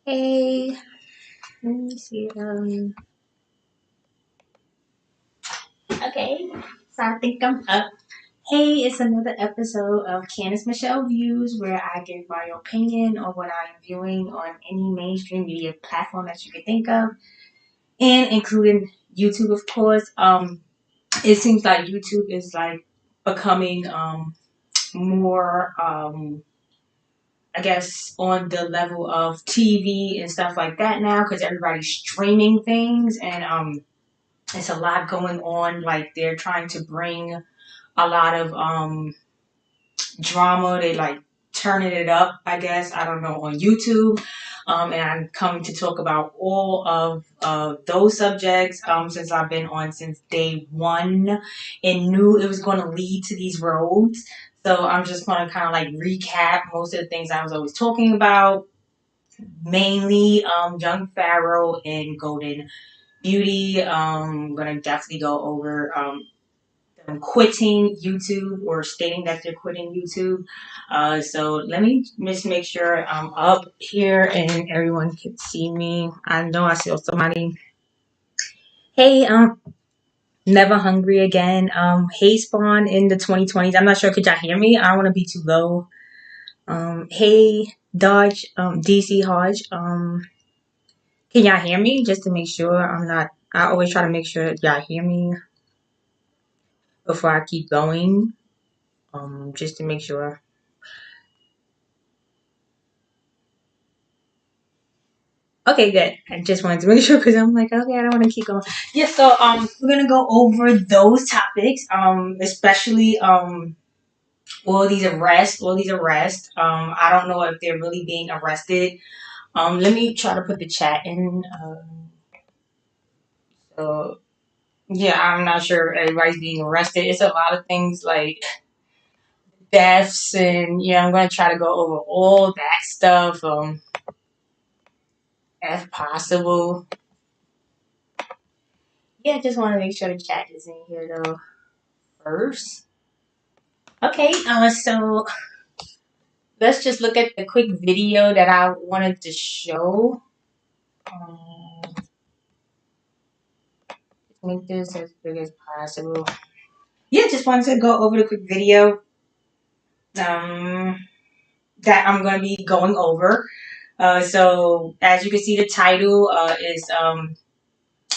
Hey, let me see. Okay, so I think I'm up. Hey, it's another episode of Candace Michelle Views where I give my opinion on what I am viewing on any mainstream media platform that you can think of, and including YouTube, of course. It seems like YouTube is like becoming more I guess on the level of TV and stuff like that now because everybody's streaming things and it's a lot going on. Like they're trying to bring a lot of drama. They like turning it up, I guess. I don't know, on YouTube. And I'm coming to talk about all of those subjects since I've been on since day one and knew it was going to lead to these roads. So I'm just going to kind of like recap most of the things I was always talking about, mainly young Pharaoh and golden beauty. I'm going to definitely go over them quitting YouTube or stating that they're quitting YouTube. So let me just make sure I'm up here and everyone can see me. I know I saw somebody. Hey, never hungry again. Hey, Spawn in the 2020s. I'm not sure. Could y'all hear me? I don't want to be too low. Hey, Dodge, DC Hodge. Can y'all hear me? Just to make sure I'm not. I always try to make sure that y'all hear me before I keep going. Just to make sure. Okay, good. I just wanted to make sure because I'm like, okay, I don't want to keep going. Yeah, so we're gonna go over those topics, especially all these arrests. I don't know if they're really being arrested. Let me try to put the chat in. So yeah, I'm not sure everybody's being arrested. It's a lot of things like deaths, and yeah, I'm gonna try to go over all that stuff, if possible. Yeah, I just want to make sure the chat is in here though first. Okay, so let's just look at the quick video that I wanted to show. Make this as big as possible. Yeah, just wanted to go over the quick video um, that I'm going to be going over. So, as you can see, the title is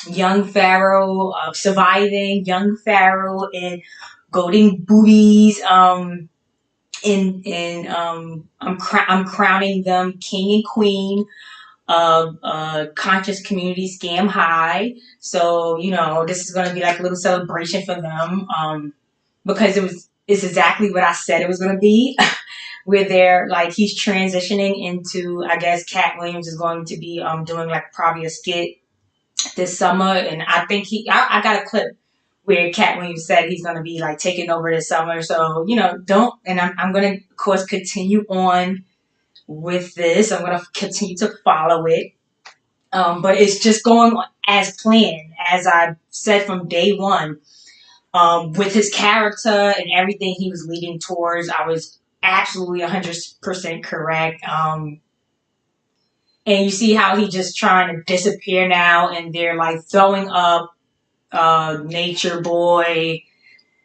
Young Pharaoh, Surviving Young Pharaoh and Golden Boobies. I'm crowning them king and queen of conscious community scam high. So this is going to be like a little celebration for them because it's exactly what I said it was going to be. Where they're like he's transitioning into, I guess Cat Williams is going to be doing like probably a skit this summer, and I think I got a clip where Cat Williams said he's going to be like taking over this summer. So don't, and I'm going to of course continue on with this. I'm going to continue to follow it. But it's just going on as planned, as I said from day one. With his character and everything he was leading towards, I was absolutely 100% correct. And you see how he just trying to disappear now, and they're like throwing up Nature Boy.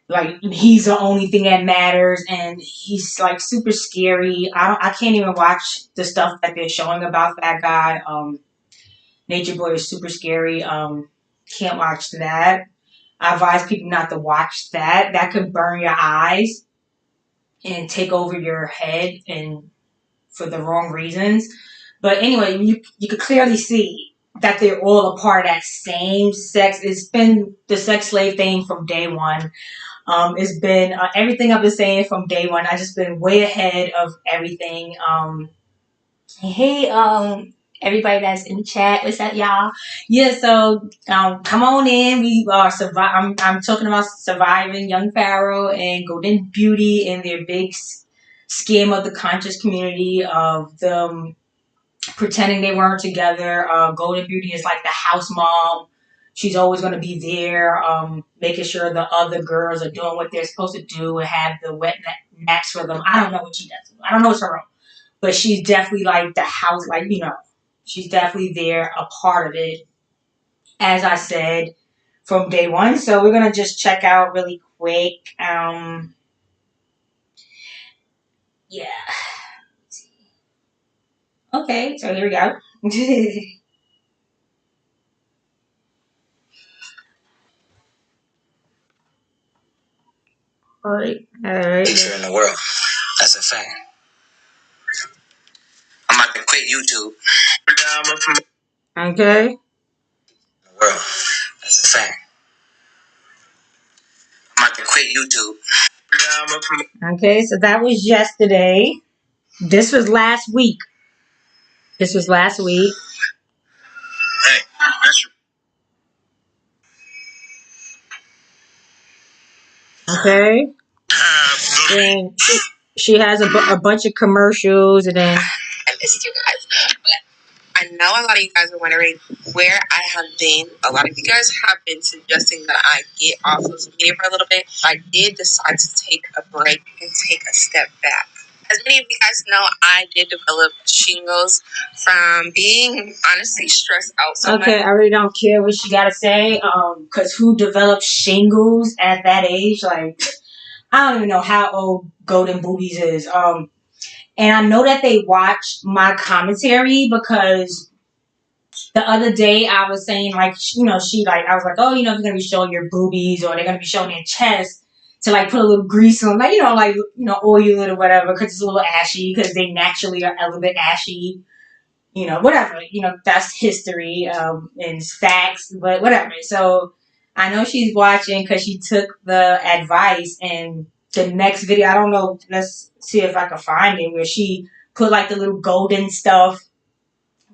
Like he's the only thing that matters, and he's like super scary. I can't even watch the stuff that they're showing about that guy. Nature Boy is super scary. Can't watch that. I advise people not to watch that. That could burn your eyes and take over your head, and for the wrong reasons. But anyway, you could clearly see that they're all a part of that same sex. It's been the sex slave thing from day one. It's been everything I've been saying from day one. I just been way ahead of everything. Hey, everybody that's in the chat, what's up, y'all? Yeah, so come on in. We are I'm talking about surviving young Pharaoh and Golden Beauty and their big scam of the conscious community of them pretending they weren't together. Golden Beauty is like the house mom. She's always going to be there, making sure the other girls are doing what they're supposed to do and have the wet naps for them. I don't know what she does. I don't know what's her role. But she's definitely like the house, like, she's definitely there, a part of it, as I said, from day one. So we're gonna just check out really quick. Yeah. Okay, so here we go. All right. Picture in the world. That's a fact. I'm about to quit YouTube. Okay. In the world. That's a fact. I'm about to quit YouTube. Okay, so that was yesterday. This was last week. This was last week. Hey, that's okay. And she has a bunch of commercials, and then I missed you guys. But I know a lot of you guys are wondering where I have been. A lot of you guys have been suggesting that I get off social media for a little bit. I did decide to take a break and take a step back. As many of you guys know, I did develop shingles from being honestly stressed out so much. Okay, I really don't care what she got to say, because who develops shingles at that age? Like, I don't even know how old Golden Boobies is. And I know that they watched my commentary because the other day I was saying, like, you know, I was like, oh, you know, if you're going to be showing your boobies or they're going to be showing your chest, to like put a little grease on, like, oil it or whatever, because it's a little ashy, because they naturally are a little bit ashy, whatever, that's history, and facts, but whatever. So I know she's watching because she took the advice, and the next video, I don't know, let's see if I can find it, where she put like the little golden stuff,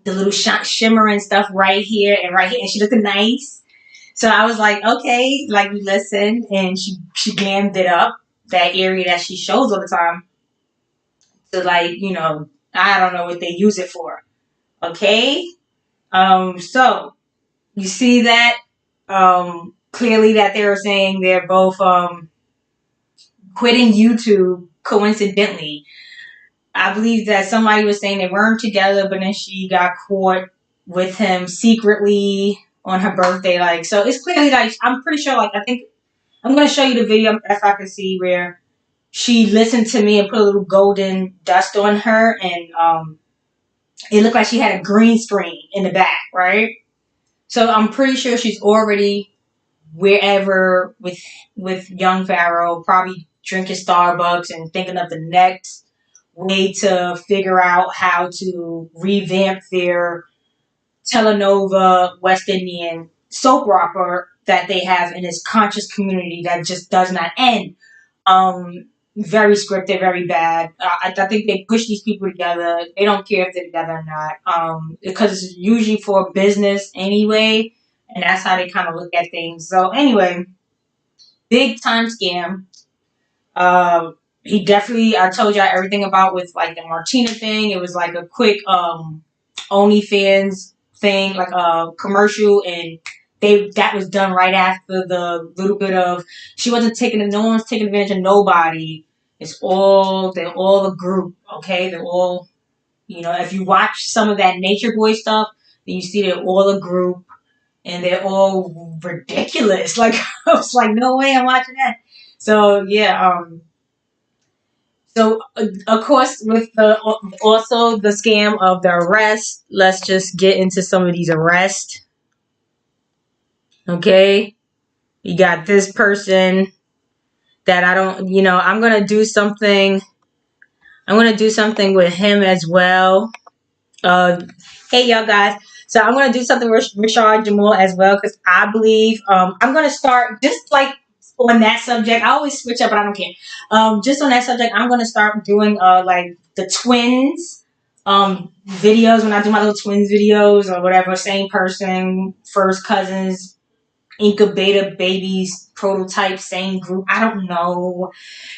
the little shimmering stuff right here and right here, and she looked nice. So I was like, okay, like we listened, and she glammed it up, that area that she shows all the time, to like, I don't know what they use it for. Okay? So you see that clearly that they were saying they're both quitting YouTube coincidentally. I believe that somebody was saying they weren't together, but then she got caught with him secretly on her birthday. Like, so it's clearly like, I'm pretty sure, like, I think I'm going to show you the video if I can see, where she listened to me and put a little golden dust on her, and it looked like she had a green screen in the back, right? So I'm pretty sure she's already wherever with young Pharaoh, probably drinking Starbucks and thinking of the next way to figure out how to revamp their telenova West Indian soap opera that they have in this conscious community that just does not end. Very scripted, very bad. I think they push these people together. They don't care if they're together or not, because it's usually for business anyway, and that's how they kind of look at things. So anyway, big time scam. He definitely, I told y'all everything about with like the Martina thing. It was like a quick OnlyFans thing, like a commercial, and that was done right after the little bit of, she wasn't taking, no one's taking advantage of nobody. They're all a group, okay? They're all, if you watch some of that Nature Boy stuff, then you see they're all a group, and they're all ridiculous. Like, I was like, no way I'm watching that. So yeah, so, of course, with also the scam of the arrest, let's just get into some of these arrests. Okay, you got this person that I don't, I'm gonna do something. I'm gonna do something with him as well. Hey, y'all guys. So I'm gonna do something with Rashad Jamal as well, because I believe I'm gonna start just like on that subject. I always switch up, but I don't care. Just on that subject, I'm gonna start doing like the twins videos, when I do my little twins videos or whatever, same person, first cousins, incubator babies, prototype, same group. I don't know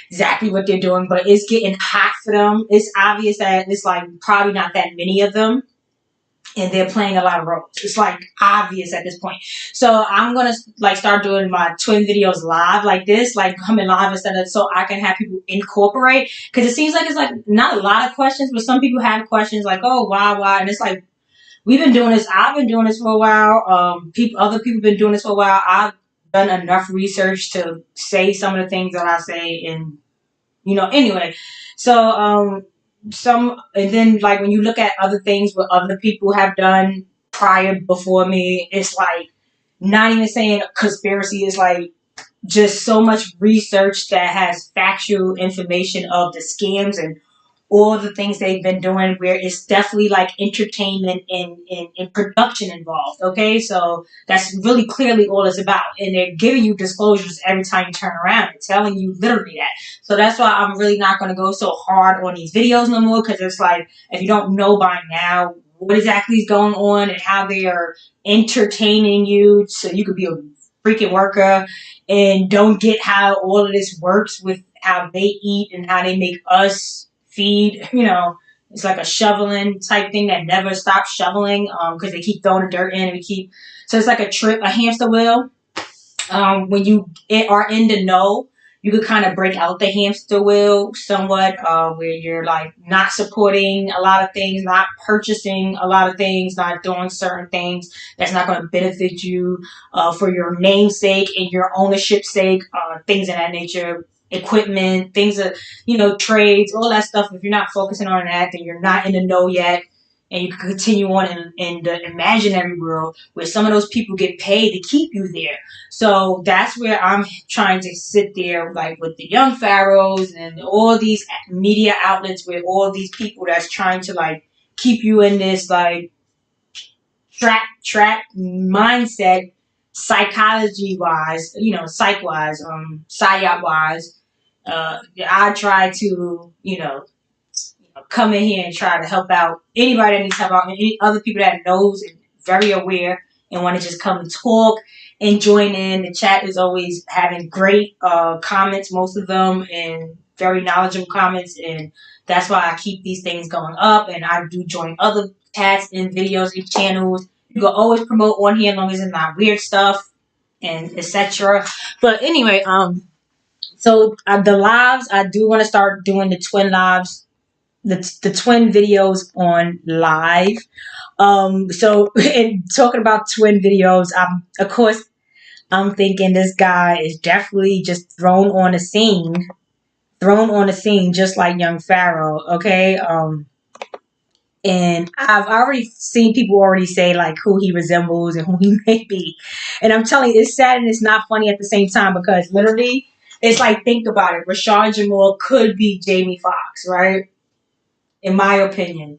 exactly what they're doing, but it's getting hot for them. It's obvious that it's like probably not that many of them, and they're playing a lot of roles. It's like obvious at this point. So I'm gonna like start doing my twin videos live like this, like coming live instead of, so I can have people incorporate, because it seems like it's like not a lot of questions, but some people have questions like, oh, why, and it's like, we've been doing this. I've been doing this for a while. Other people been doing this for a while. I've done enough research to say some of the things that I say, and anyway. So some, and then like when you look at other things what other people have done prior before me, it's like not even saying conspiracy. It's like just so much research that has factual information of the scams and all the things they've been doing, where it's definitely like entertainment and production involved. Okay, so that's really clearly all it's about, and they're giving you disclosures every time you turn around and telling you literally that. So that's why I'm really not going to go so hard on these videos no more, because it's like, if you don't know by now what exactly is going on and how they are entertaining you so you could be a freaking worker and don't get how all of this works with how they eat and how they make us feed. It's like a shoveling type thing that never stops shoveling, because they keep throwing the dirt in, and we keep, so it's like a hamster wheel. When you are in the know, you could kind of break out the hamster wheel somewhat, where you're like not supporting a lot of things, not purchasing a lot of things, not doing certain things that's not going to benefit you for your namesake and your ownership sake, things of that nature, equipment, things of, trades, all that stuff. If you're not focusing on that, then you're not in the know yet. And you can continue on in the imaginary world where some of those people get paid to keep you there. So that's where I'm trying to sit there, like with the young pharaohs and all these media outlets, with all these people that's trying to like keep you in this like trap mindset, psychology wise, psych wise, psyop wise. I try to, come in here and try to help out anybody that needs help out, and any other people that knows and very aware and want to just come and talk and join in. The chat is always having great comments, most of them, and very knowledgeable comments, and that's why I keep these things going up. And I do join other chats and videos and channels. You can always promote on here as long as it's not weird stuff and etc. But anyway, so the lives, I do want to start doing the twin lives, the twin videos on live. So in talking about twin videos, of course I'm thinking this guy is definitely just thrown on the scene, just like young Pharaoh. Okay. And I've already seen people already say like who he resembles and who he may be. And I'm telling you, it's sad and it's not funny at the same time, because literally it's like, think about it. Rashad Jamal could be Jamie Foxx, right? In my opinion.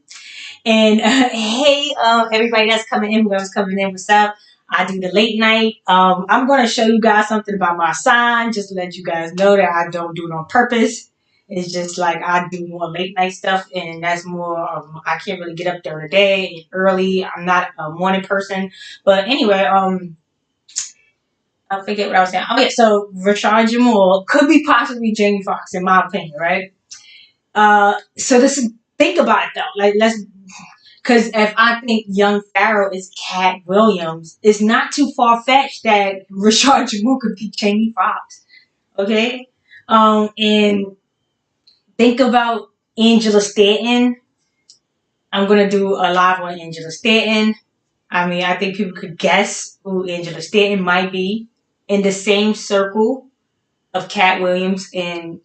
And hey, everybody that's coming in, whoever's coming in, what's up? I do the late night. I'm going to show you guys something about my sign, just to let you guys know that I don't do it on purpose. It's just like I do more late night stuff, and that's more, I can't really get up during the day early. I'm not a morning person. But anyway, I forget what I was saying. Oh yeah, so Rashad Jamal could be possibly Jamie Foxx, in my opinion, right? So this, think about it though. Like, because if I think young Pharaoh is Cat Williams, it's not too far fetched that Rashad Jamal could be Jamie Foxx. Okay, and think about Angela Stanton. I'm gonna do a live on Angela Stanton. I mean, I think people could guess who Angela Stanton might be in the same circle of Cat Williams and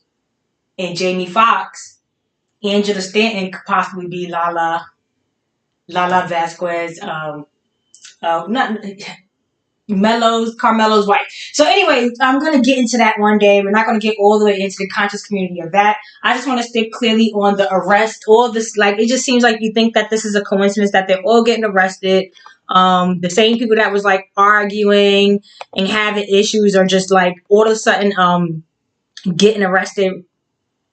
Jamie Foxx. Angela Stanton could possibly be Lala Vasquez, not Carmelo's wife. So anyway, I'm going to get into that one day. We're not going to get all the way into the conscious community of that. I just want to stick clearly on the arrest. All this, like, it just seems like you think that this is a coincidence that they're all getting arrested. The same people that was like arguing and having issues are just like all of a sudden getting arrested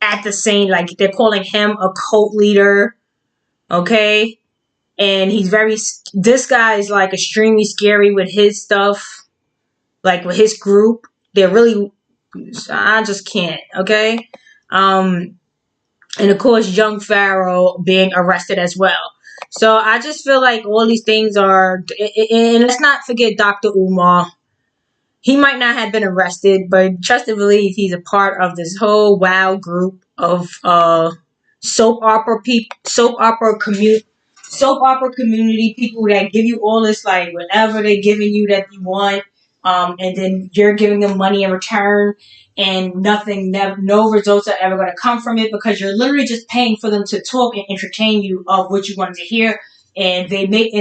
at the same, like they're calling him a cult leader. Okay. And this guy is like extremely scary with his stuff, like with his group. They're really, I just can't, okay? And of course, young Pharaoh being arrested as well. So I just feel like all these things are, and let's not forget Dr. Umar. He might not have been arrested, but trust and believe he's a part of this whole wild group of soap opera soap opera community, people that give you all this, like, whatever they're giving you that you want, and then you're giving them money in return, and no results are ever going to come from it because you're literally just paying for them to talk and entertain you of what you wanted to hear. And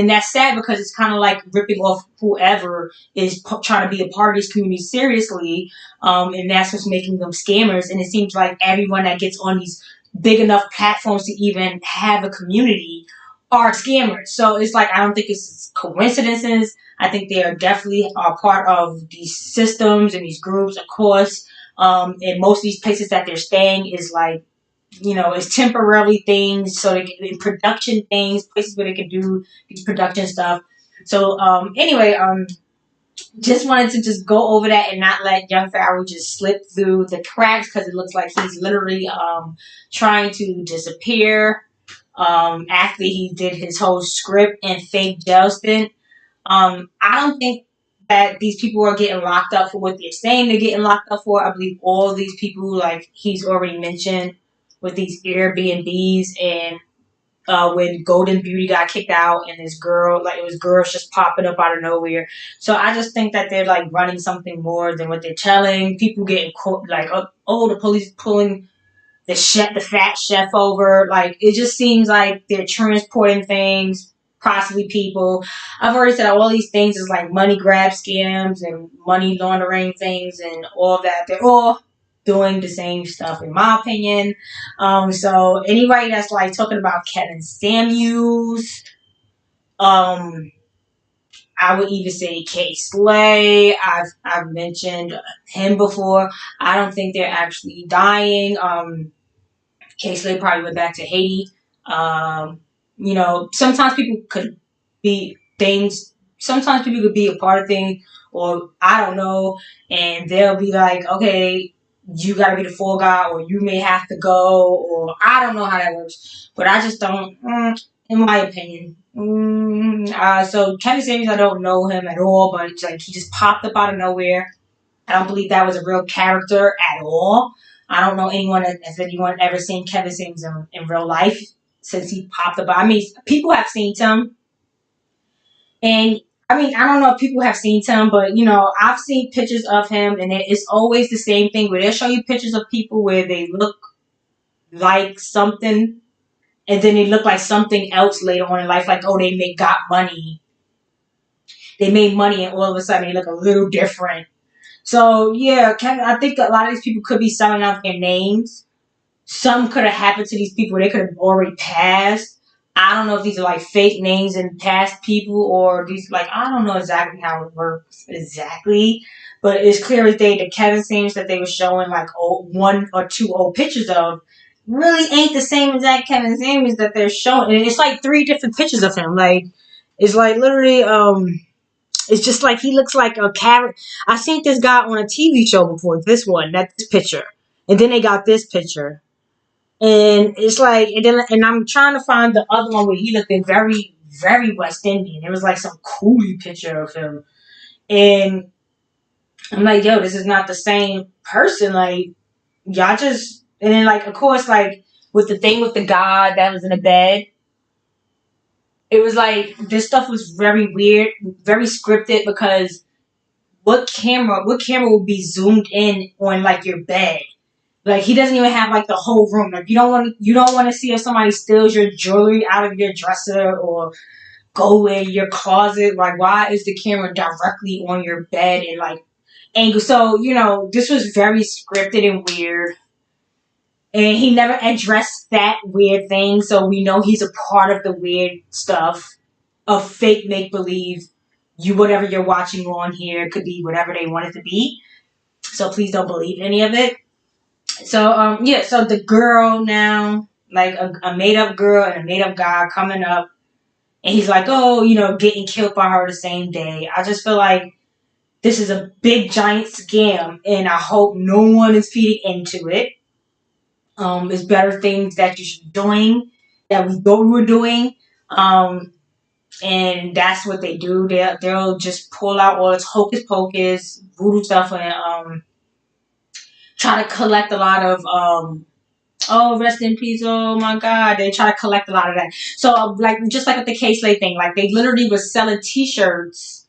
that's sad because it's kind of like ripping off whoever is trying to be a part of this community seriously, and that's what's making them scammers. And it seems like everyone that gets on these big enough platforms to even have a community are scammers. So it's like I don't think it's coincidences. I think they are definitely a part of these systems and these groups, of course. And most of these places that they're staying is like, it's temporarily things, so they can production things, places where they can do these production stuff. So anyway, just wanted to just go over that and not let young Pharaoh just slip through the cracks because it looks like he's literally trying to disappear after he did his whole script and fake jail stint. I don't think that these people are getting locked up for what they're saying they're getting locked up for. I believe all these people, like he's already mentioned, with these Airbnbs and when Golden Beauty got kicked out and this girl, like it was girls just popping up out of nowhere. So I just think that they're like running something more than what they're telling. People getting caught, like, oh, the police pulling the fat chef over. Like it just seems like they're transporting things, possibly people. I've already said all these things is like money grab scams and money laundering things and all that. They're all doing the same stuff, in my opinion. So anybody that's like talking about Kevin Samuels, um, I would even say K Slay. I've mentioned him before. I don't think they're actually dying. K-Slay probably went back to Haiti. Sometimes people could be things. Sometimes people could be a part of things, or I don't know, and they'll be like, okay, you got to be the fall guy, or you may have to go, or I don't know how that works, but I just don't. In my opinion. So Kevin Samuels, I don't know him at all, but it's like he just popped up out of nowhere. I don't believe that was a real character at all. I don't know anyone has anyone ever seen Kevin Samuels in real life since he popped up. I mean, people have seen him, and I mean, I don't know if people have seen him, but I've seen pictures of him, and it's always the same thing where they show you pictures of people where they look like something, and then they look like something else later on in life. Like, oh, got money, they made money, and all of a sudden they look a little different. So yeah, I think a lot of these people could be selling out their names. Some could have happened to these people. They could have already passed. I don't know if these are like fake names and past people or these like I don't know exactly how it works exactly. But it's clear as day that Kevin Samuels that they were showing like one or two old pictures of really ain't the same exact Kevin Samuels that they're showing. And it's like three different pictures of him. Like it's like literally it's just like he looks like a character. I seen this guy on a TV show before. This picture, and then they got this picture, and it's like, and I'm trying to find the other one where he looked very, very West Indian. It was like some coolie picture of him, and I'm like, yo, this is not the same person. Like y'all just, and then like of course like with the thing with the guy that was in the bed. It was like this stuff was very weird, very scripted because what camera will be zoomed in on like your bed? Like he doesn't even have like the whole room. Like you don't want to see if somebody steals your jewelry out of your dresser or go in your closet. Like why is the camera directly on your bed and like angle? So this was very scripted and weird. And he never addressed that weird thing, so we know he's a part of the weird stuff of fake make believe. Whatever you're watching on here could be whatever they want it to be. So please don't believe any of it. So yeah, so the girl now, like a made up girl and a made up guy coming up, and he's like, oh, getting killed by her the same day. I just feel like this is a big giant scam, and I hope no one is feeding into it. It's better things that you should be doing that we thought we were doing. And that's what they do. They'll just pull out all this hocus pocus, voodoo stuff, and try to collect a lot of oh, rest in peace, oh my God. They try to collect a lot of that. So, like, just like with the K-Slay thing, like, they literally were selling T-shirts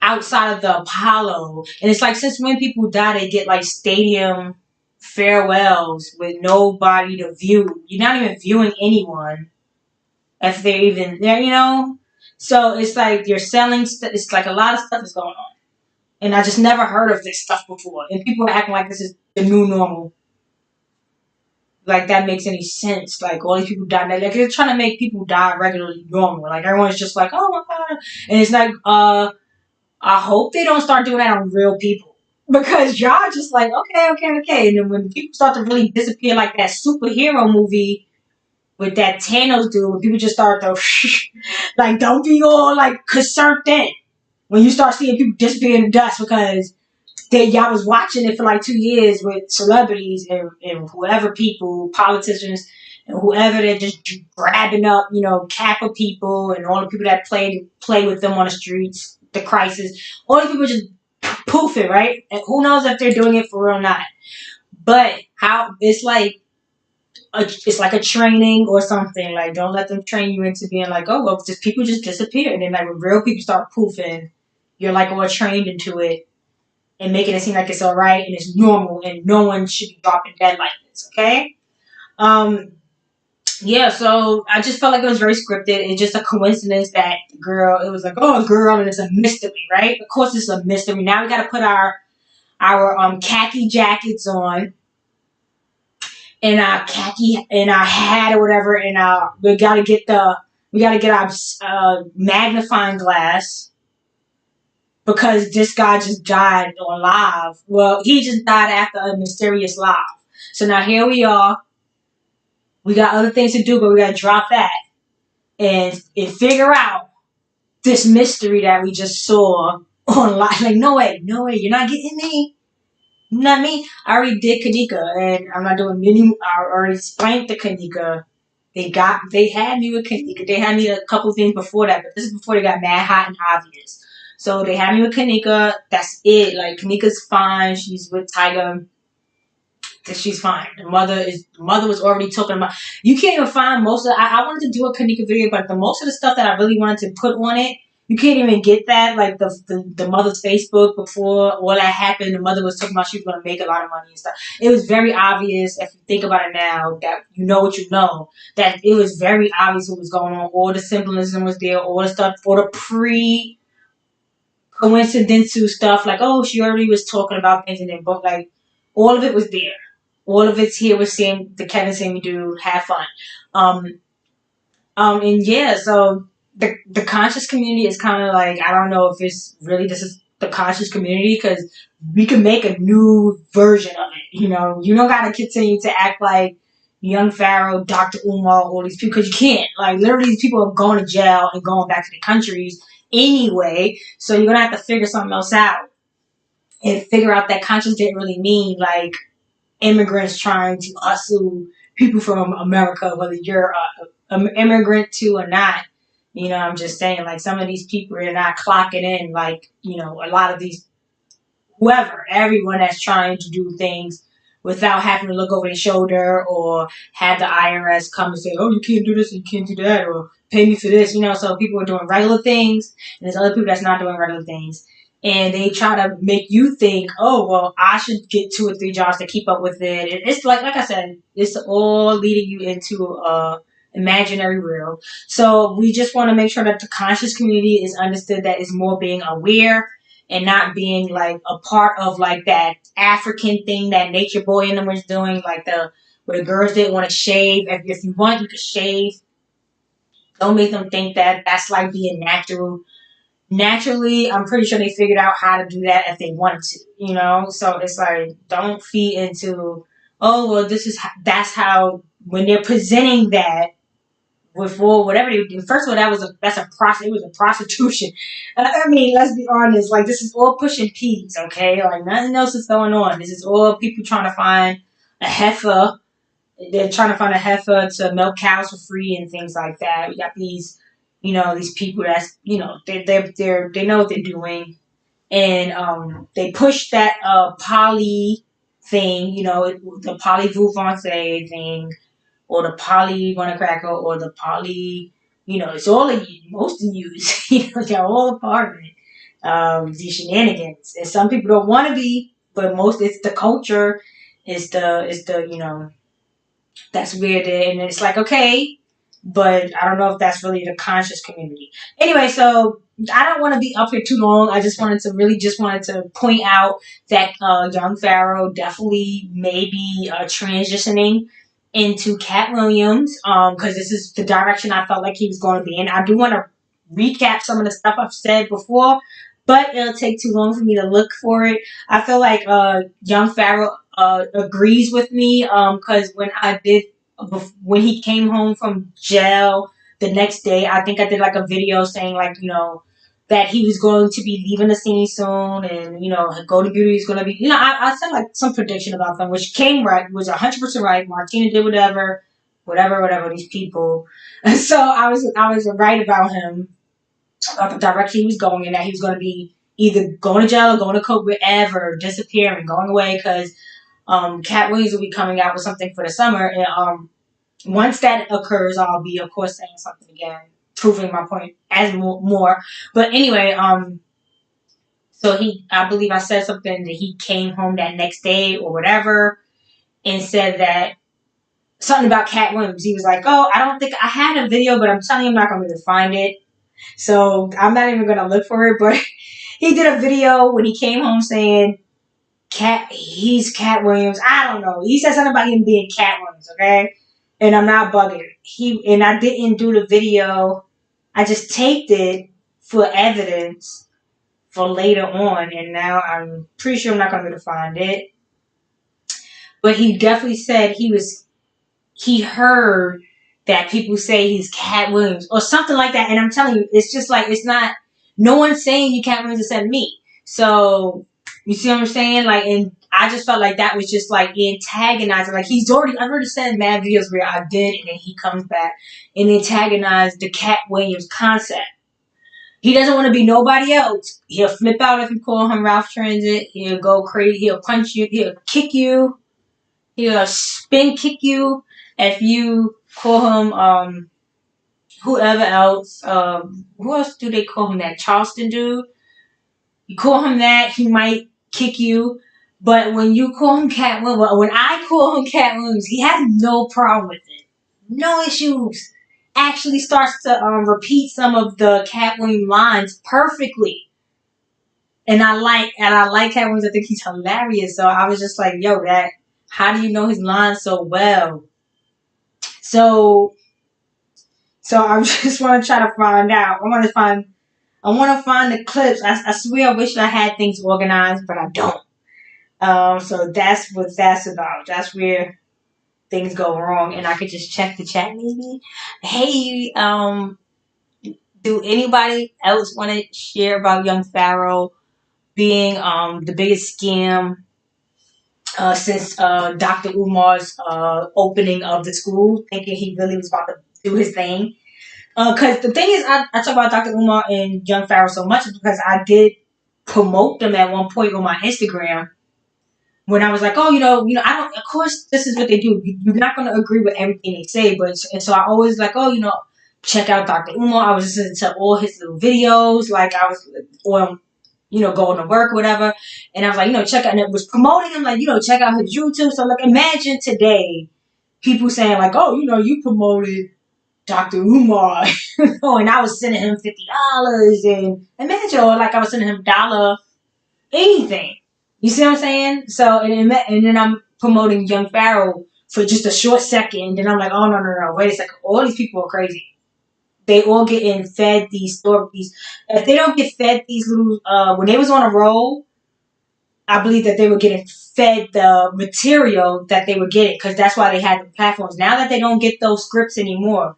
outside of the Apollo. And it's like, since when people die, they get, like, stadium farewells with nobody to view. You're not even viewing anyone if they're even there, you know? So, it's like you're selling, it's like a lot of stuff is going on. And I just never heard of this stuff before. And people are acting like this is the new normal. Like that makes any sense. Like all these people die. Like they're trying to make people die regularly normal. Like everyone's just like, oh my God. And it's like, I hope they don't start doing that on real people. Because y'all just like, okay. And then when people start to really disappear like that superhero movie with that Thanos dude, when people just start to like don't be all like concerned then. When you start seeing people disappear in the dust because y'all was watching it for like 2 years with celebrities and whoever people, politicians, and whoever they're just grabbing up, Kappa people and all the people that play with them on the streets, the crisis. All the people just poofing, right? And who knows if they're doing it for real or not. But how it's like a training or something. Like don't let them train you into being like, oh well, just people just disappear. And then like when real people start poofing, you're like all trained into it and making it seem like it's all right and it's normal and no one should be dropping dead like this, okay? Yeah, so I just felt like it was very scripted. It's just a coincidence that the girl, it was like, oh, a girl, and it's a mystery, right? Of course, it's a mystery. Now we got to put our khaki jackets on and our khaki and our hat or whatever, and we got to get our magnifying glass because this guy just died on live. Well, he just died after a mysterious live. So now here we are. We got other things to do, but we got to drop that and figure out this mystery that we just saw on live. Like, no way, you're not getting me. Not me. I already did Kanika, and I'm not doing many. I already explained the Kanika. They had me with Kanika. They had me a couple things before that, but this is before they got mad, hot, and obvious. So they had me with Kanika. That's it. Like Kanika's fine. She's with Tiger. She's fine. The mother was already talking about. You can't even find most of. I wanted to do a Kanika video, but most of the stuff that I really wanted to put on it, you can't even get that. Like the mother's Facebook before all that happened, the mother was talking about she was going to make a lot of money and stuff. It was very obvious if you think about it now that you know what you know. That it was very obvious what was going on. All the symbolism was there. All the stuff. All the coincidental stuff. Like she already was talking about things in their book. Like all of it was there. All of it's here with seeing the Kevin Samuel dude have fun. And yeah, so the conscious community is kind of like, I don't know if it's really this is the conscious community because we can make a new version of it. You don't got to continue to act like young Pharaoh, Dr. Umar, all these people because you can't. Like literally, these people are going to jail and going back to their countries anyway. So you're gonna have to figure something else out and figure out that conscious didn't really mean like immigrants trying to hustle people from America, whether you're an immigrant to or not. I'm just saying, like, some of these people are not clocking in, like, a lot of these, everyone that's trying to do things without having to look over their shoulder or have the IRS come and say, oh, you can't do this and you can't do that, or pay me for this, so people are doing regular things, and there's other people that's not doing regular things. And they try to make you think, oh, well, I should get 2 or 3 jobs to keep up with it. And it's like I said, it's all leading you into imaginary world. So we just want to make sure that the conscious community is understood that is more being aware and not being like a part of like that African thing that Nature Boy and them was doing, like where the girls didn't want to shave. If you want, you can shave. Don't make them think that that's like being natural. Naturally, I'm pretty sure they figured out how to do that if they wanted to, so it's like, don't feed into, oh, well, that's how, when they're presenting that with whatever they do. First of all, it was a prostitution. I mean, let's be honest, like, this is all pushing peas, okay? Like, nothing else is going on. This is all people trying to find a heifer. They're trying to find a heifer to milk cows for free and things like that. We got these these people that's, they know what they're doing. And they push that poly thing, the polyvulvance thing, or the poly cracker, or the poly, it's all of you, most of you, you're all a part of it. These shenanigans, and some people don't want to be, but most it's the culture, it's the that's weird, and it's like okay, but I don't know if that's really the conscious community. Anyway, so I don't want to be up here too long. I just wanted to point out that young Pharaoh definitely may be transitioning into Cat Williams, because this is the direction I felt like he was going to be in. I do want to recap some of the stuff I've said before, but it'll take too long for me to look for it. I feel like young Pharaoh agrees with me, because when he came home from jail the next day, I think I did like a video saying like, that he was going to be leaving the scene soon, and Go to Beauty is going to be, I said like some prediction about them, which came right, was 100% right. Martina did whatever these people. So I was right about him, about the direction he was going in, that he was going to be either going to jail or going to coke, wherever, disappearing, going away, because Cat Williams will be coming out with something for the summer, and once that occurs, I'll be, of course, saying something again, proving my point as more. But anyway, so I believe I said something that he came home that next day or whatever, and said that something about Cat Williams. He was like, "Oh, I don't think I had a video, but I'm telling you, I'm not going to be able to find it, so I'm not even going to look for it." But he did a video when he came home saying, he's Cat Williams. I don't know. He said something about him being Cat Williams, okay? And I'm not bugging. And I didn't do the video. I just taped it for evidence for later on, and now I'm pretty sure I'm not going to be able to find it. But he definitely said he heard that people say he's Cat Williams or something like that. And I'm telling you, it's just like, it's not, no one's saying he Cat Williams except me. So, you see what I'm saying? Like, and I just felt like that was just like antagonizing. Like, I've already said mad videos where I did, and then he comes back and antagonized the Cat Williams concept. He doesn't want to be nobody else. He'll flip out if you call him Ralph Transit. He'll go crazy. He'll punch you. He'll kick you. He'll spin kick you if you call him whoever else. Who else do they call him? That Charleston dude. You call him that, he might kick you. But when you call him Cat Williams, when I call him Cat Williams, he has no problem with it. No issues. Actually starts to repeat some of the Cat Williams lines perfectly. And I like Cat Williams. I think he's hilarious. So I was just like, yo, how do you know his lines so well? So I just want to try to find out. I want to find the clips. I swear I wish I had things organized, but I don't. So that's what that's about. That's where things go wrong. And I could just check the chat maybe. Hey, do anybody else want to share about young Pharaoh being the biggest scam since Dr. Umar's opening of the school, thinking he really was about to do his thing? Because the thing is, I talk about Dr. Umar and young Pharaoh so much because I did promote them at one point on my Instagram when I was like, oh, I don't, of course, this is what they do. You're not going to agree with everything they say, and so I always like, oh, check out Dr. Umar. I was listening to all his little videos, like I was on, going to work or whatever. And I was like, check out, and it was promoting him, like, check out his YouTube. So, like, imagine today people saying, like, oh, you promoted Dr. Umar, and I was sending him $50, and imagine, or like I was sending him $1, anything. You see what I'm saying? So, and then I'm promoting young Pharaoh for just a short second, and then I'm like, oh, no, wait a second. All these people are crazy. They all getting fed these stories. If they don't get fed these little, when they was on a roll, I believe that they were getting fed the material that they were getting, because that's why they had the platforms. Now that they don't get those scripts anymore,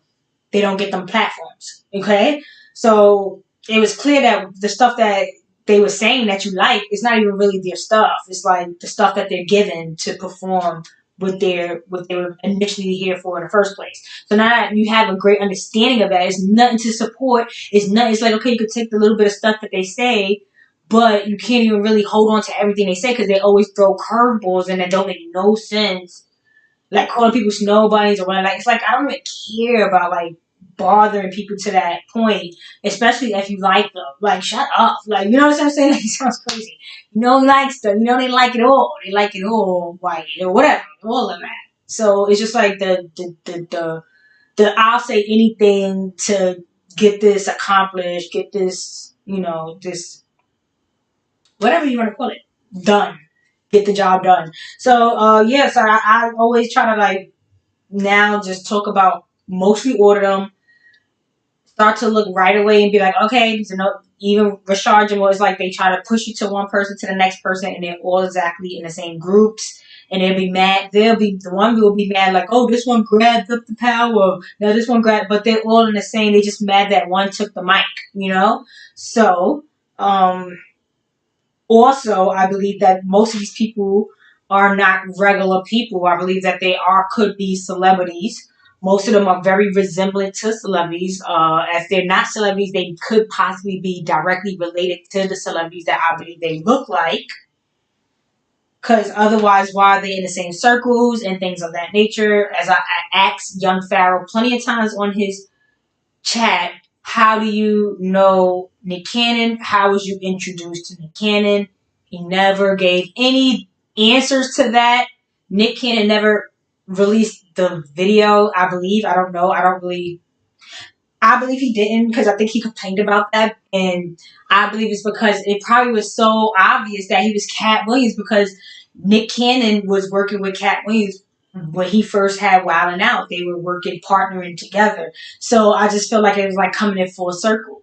they don't get them platforms. Okay? So it was clear that the stuff that they were saying that you like is not even really their stuff. It's like the stuff that they're given to perform what they were initially here for in the first place. So now that you have a great understanding of that, it's nothing to support. It's like, okay, you could take the little bit of stuff that they say, but you can't even really hold on to everything they say because they always throw curveballs and that don't make no sense. Like calling people snow bunnies or whatever. Like, it's like I don't even care about like bothering people to that point, especially if you like them. Like, shut up. Like, you know what I'm saying? Like, it sounds crazy. You know, he likes them. You know, they like it all. They like it all, white or whatever, all of that. So it's just like the I'll say anything to get this accomplished, get this, you know, this whatever you want to call it, done. Get the job done. So yeah, so I always try to like now just talk about mostly order them, start to look right away and be like, okay, so no, even Rashard Jamal is like they try to push you to one person to the next person and they're all exactly in the same groups and they'll be mad. They'll be the one will be mad like, oh, this one grabbed up the power. Now this one grabbed, but they're all in the same. They just mad that one took the mic, you know. So also, I believe that most of these people are not regular people. I believe that they could be celebrities. Most of them are very resemblant to celebrities. If they're not celebrities, they could possibly be directly related to the celebrities that I believe they look like. Because otherwise, why are they in the same circles and things of that nature? As I asked young Pharaoh plenty of times on his chat, how do you know Nick Cannon? How was you introduced to Nick Cannon? He never gave any answers to that. Nick Cannon never released the video, I believe. I don't know. I believe he didn't because I think he complained about that. And I believe it's because it probably was so obvious that he was Cat Williams because Nick Cannon was working with Cat Williams when he first had Wildin' Out. They were working, partnering together. So I just feel like it was like coming in full circle.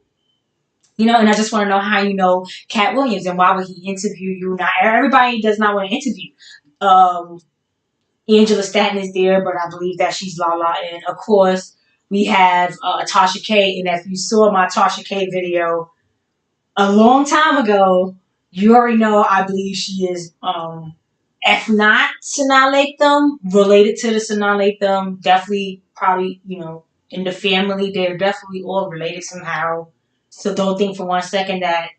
You know, and I just want to know how you know Cat Williams and why would he interview you? Not everybody does not want to interview. Um, Angela Stanton is there, but I believe that she's Lala. And of course, we have Tasha K. And if you saw my Tasha K video a long time ago, you already know I believe she is, if not Sanaa Lathan, related to the Sanaa Lathan, definitely probably, you know, in the family, they're definitely all related somehow. So don't think for one second that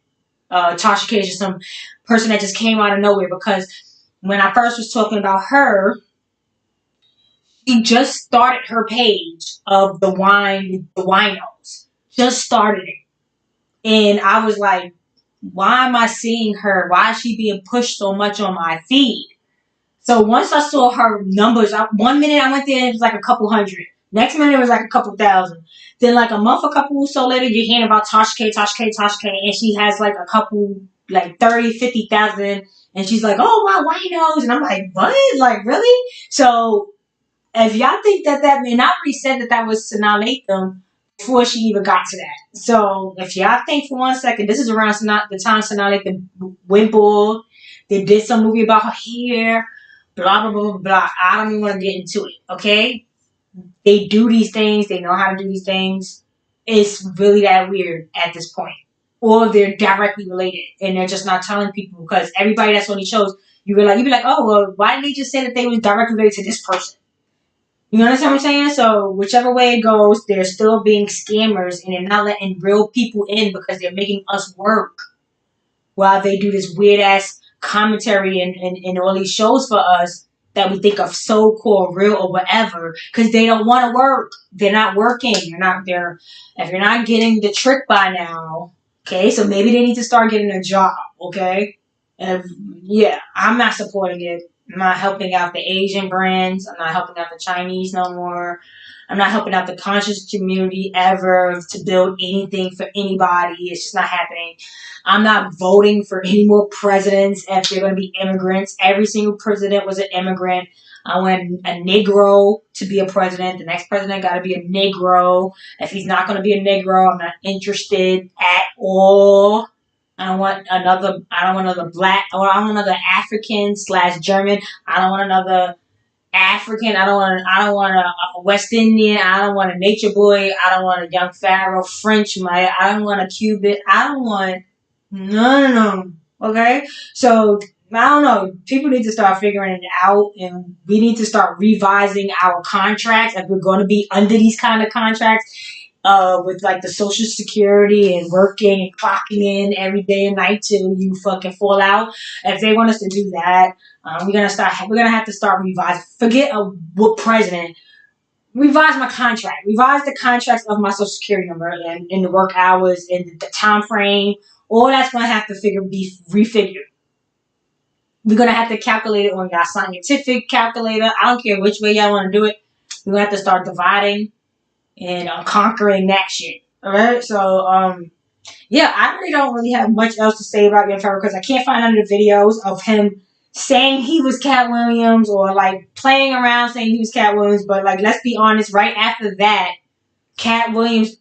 Tasha K is just some person that just came out of nowhere because when I first was talking about her, she just started her page of the winos. Just started it. And I was like, why am I seeing her? Why is she being pushed so much on my feed? So once I saw her numbers, 1 minute I went there and it was like a couple hundred. Next minute it was like a couple thousand. Then like a month, a couple or so later, you're hearing about Tasha K, Tasha K, Tasha K, and she has like a couple, like 30, 50,000. And she's like, oh, my winos. And I'm like, what? Like, really? So if y'all think that and I already said that was Sanaa Lathan before she even got to that. So if y'all think for 1 second, this is around the time Sanaa Lathan went bald. They did some movie about her hair, blah, blah, blah, blah, blah. I don't even want to get into it, okay? They do these things. They know how to do these things. It's really that weird at this point. Or they're directly related and they're just not telling people because everybody that's on these shows, you'd be like, oh, well, why didn't they just say that they was directly related to this person? You understand what I'm saying? So whichever way it goes, they're still being scammers and they're not letting real people in because they're making us work while they do this weird ass commentary and all these shows for us that we think of so-called real or whatever because they don't want to work. They're not working. They're not there. If you're not getting the trick by now, okay, so maybe they need to start getting a job, okay? Yeah, I'm not supporting it. I'm not helping out the Asian brands. I'm not helping out the Chinese no more. I'm not helping out the conscious community ever to build anything for anybody. It's just not happening. I'm not voting for any more presidents if they're going to be immigrants. Every single president was an immigrant. I want a Negro to be a president. The next president got to be a Negro. If he's not going to be a Negro, I'm not interested at all. I don't want another black, or I don't want another African/German. I don't want another African. I don't want a West Indian. I don't want a nature boy. I don't want a young Pharaoh French. I don't want a Cuban. I don't want no. Okay? So I don't know. People need to start figuring it out and we need to start revising our contracts if we're going to be under these kind of contracts. with like the social security and working and clocking in every day and night till you fucking fall out. If they want us to do that, we're gonna have to start revising. Forget what president. Revise my contract. Revise the contracts of my social security number and the work hours and the time frame. All that's gonna have to be refigured. We're gonna have to calculate it on your scientific calculator. I don't care which way y'all want to do it. We're gonna have to start dividing and conquering that shit. All right. So yeah, I really don't really have much else to say about Young Pharaoh because I can't find any of the videos of him saying he was Cat Williams or like playing around saying he was Cat Williams. But like, let's be honest, right after that, Cat Williams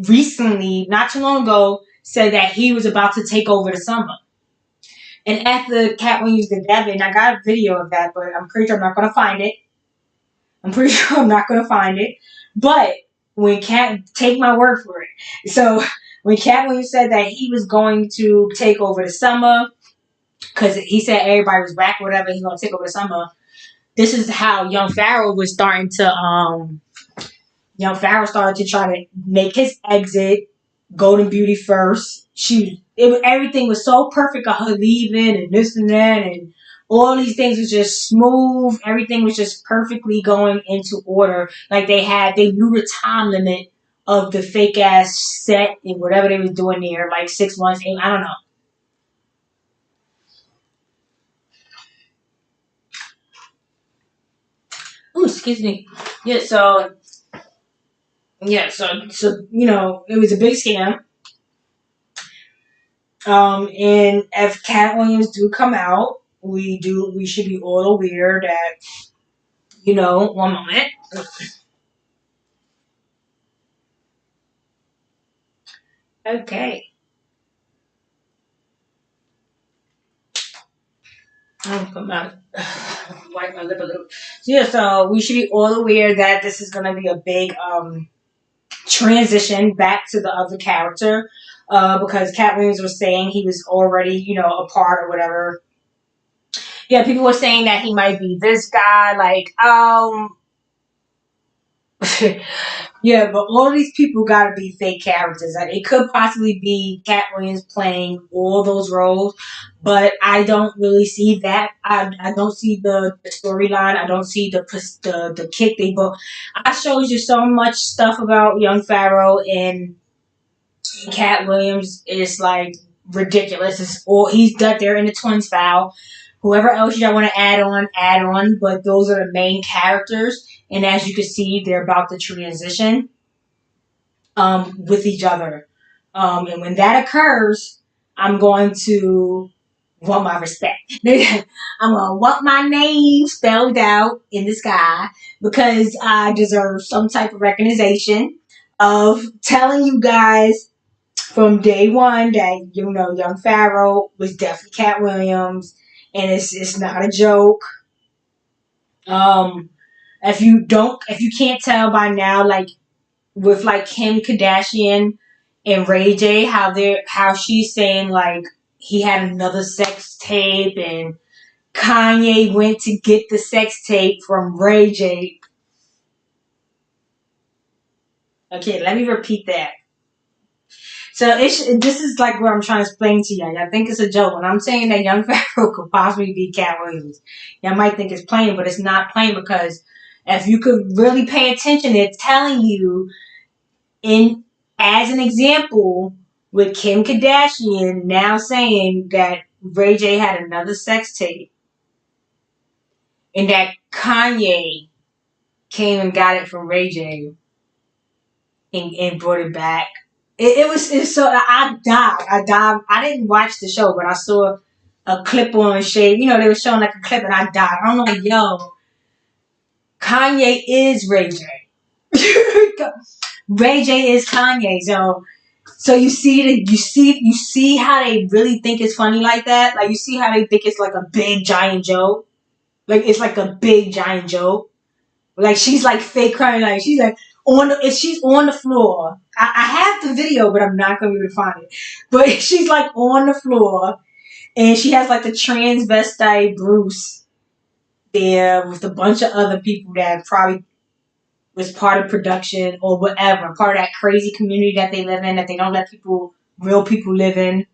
recently, not too long ago, said that he was about to take over the summer. And after Cat Williams did that, and I got a video of that, but I'm pretty sure I'm not going to find it. But when take my word for it. So when Cat Williams said that he was going to take over the summer, because he said everybody was whack or whatever, he's going to take over the summer. This is how Young Pharaoh was starting to, Pharaoh started to try to make his exit. Golden Beauty first. Everything was so perfect of her leaving and this and that and all these things was just smooth. Everything was just perfectly going into order. Like they knew the time limit of the fake ass set and whatever they was doing there, like 6 months, I don't know. Ooh, excuse me. Yeah, so it was a big scam. And if Cat Williams do come out, we should be all aware that, one moment. Okay. I'll come out, wipe my lip a little. So we should be all aware that this is going to be a big transition back to the other character, because Cat Williams was saying he was already, a part or whatever. Yeah, people were saying that he might be this guy, like, yeah, but all of these people gotta be fake characters. Like, it could possibly be Cat Williams playing all those roles, but I don't really see that. I don't see the storyline. I don't see the kick they book. I showed you so much stuff about Young Pharaoh and Cat Williams is like ridiculous. He's got there in the twins file. Whoever else you want to add on. But those are the main characters. And as you can see, they're about to transition with each other. And when that occurs, I'm going to want my respect. I'm going to want my name spelled out in the sky because I deserve some type of recognition of telling you guys from day one that, Young Pharaoh was definitely Cat Williams. And it's not a joke. If you can't tell by now, like with like Kim Kardashian and Ray J, how she's saying like he had another sex tape and Kanye went to get the sex tape from Ray J. Okay, let me repeat that. So this is like what I'm trying to explain to y'all. Y'all think it's a joke. When I'm saying that Young Pharaoh could possibly be Cat Williams, y'all might think it's plain, but it's not plain because if you could really pay attention, it's telling you as an example with Kim Kardashian now saying that Ray J had another sex tape and that Kanye came and got it from Ray J and brought it back. It's so I died. I didn't watch the show, but I saw a clip on Shade. They were showing like a clip, and I died. I'm like, yo, Kanye is Ray J. Ray J is Kanye. So you see how they really think it's funny like that. Like you see how they think it's like a big giant joke. Like it's like a big giant joke. Like she's like fake crying. Like she's like. She's on the floor. I have the video, but I'm not going to be able to find it. But she's like on the floor, and she has like the transvestite Bruce there with a bunch of other people that probably was part of production or whatever, part of that crazy community that they live in, that they don't let real people live in.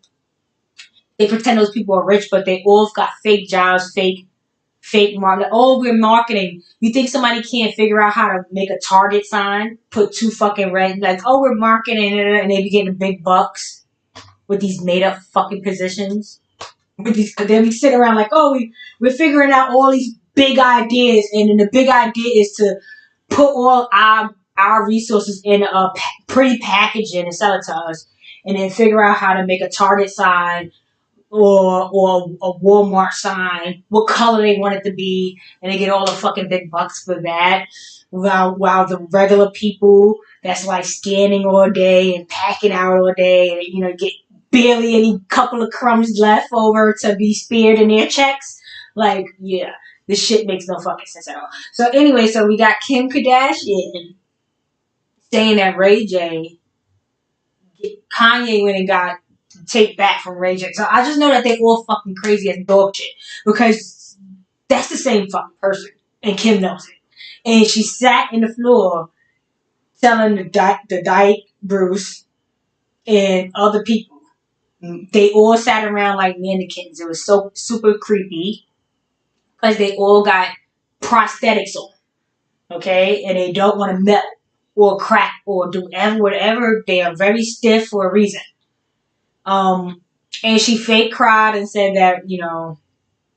They pretend those people are rich, but they all got fake jobs, fake marketing. Oh, we're marketing. You think somebody can't figure out how to make a Target sign, put two fucking red, like, oh, we're marketing, and they be getting big bucks with these made up fucking positions. With these, they'll be sitting around like, oh, we're figuring out all these big ideas, and then the big idea is to put all our resources in a pretty packaging and sell it to us, and then figure out how to make a Target sign or a Walmart sign, what color they want it to be, and they get all the fucking big bucks for that. While the regular people that's like scanning all day and packing out all day, and get barely any couple of crumbs left over to be spared in their checks. Like, yeah, this shit makes no fucking sense at all. So anyway, so we got Kim Kardashian saying that Ray J, Kanye went and got take back from Ray J. So I just know that they all fucking crazy as dog shit because that's the same fucking person, and Kim knows it. And she sat in the floor telling the Dyke Bruce and other people. They all sat around like mannequins. It was so super creepy because they all got prosthetics on, okay, and they don't want to melt or crack or do whatever. They are very stiff for a reason. And she fake cried and said that,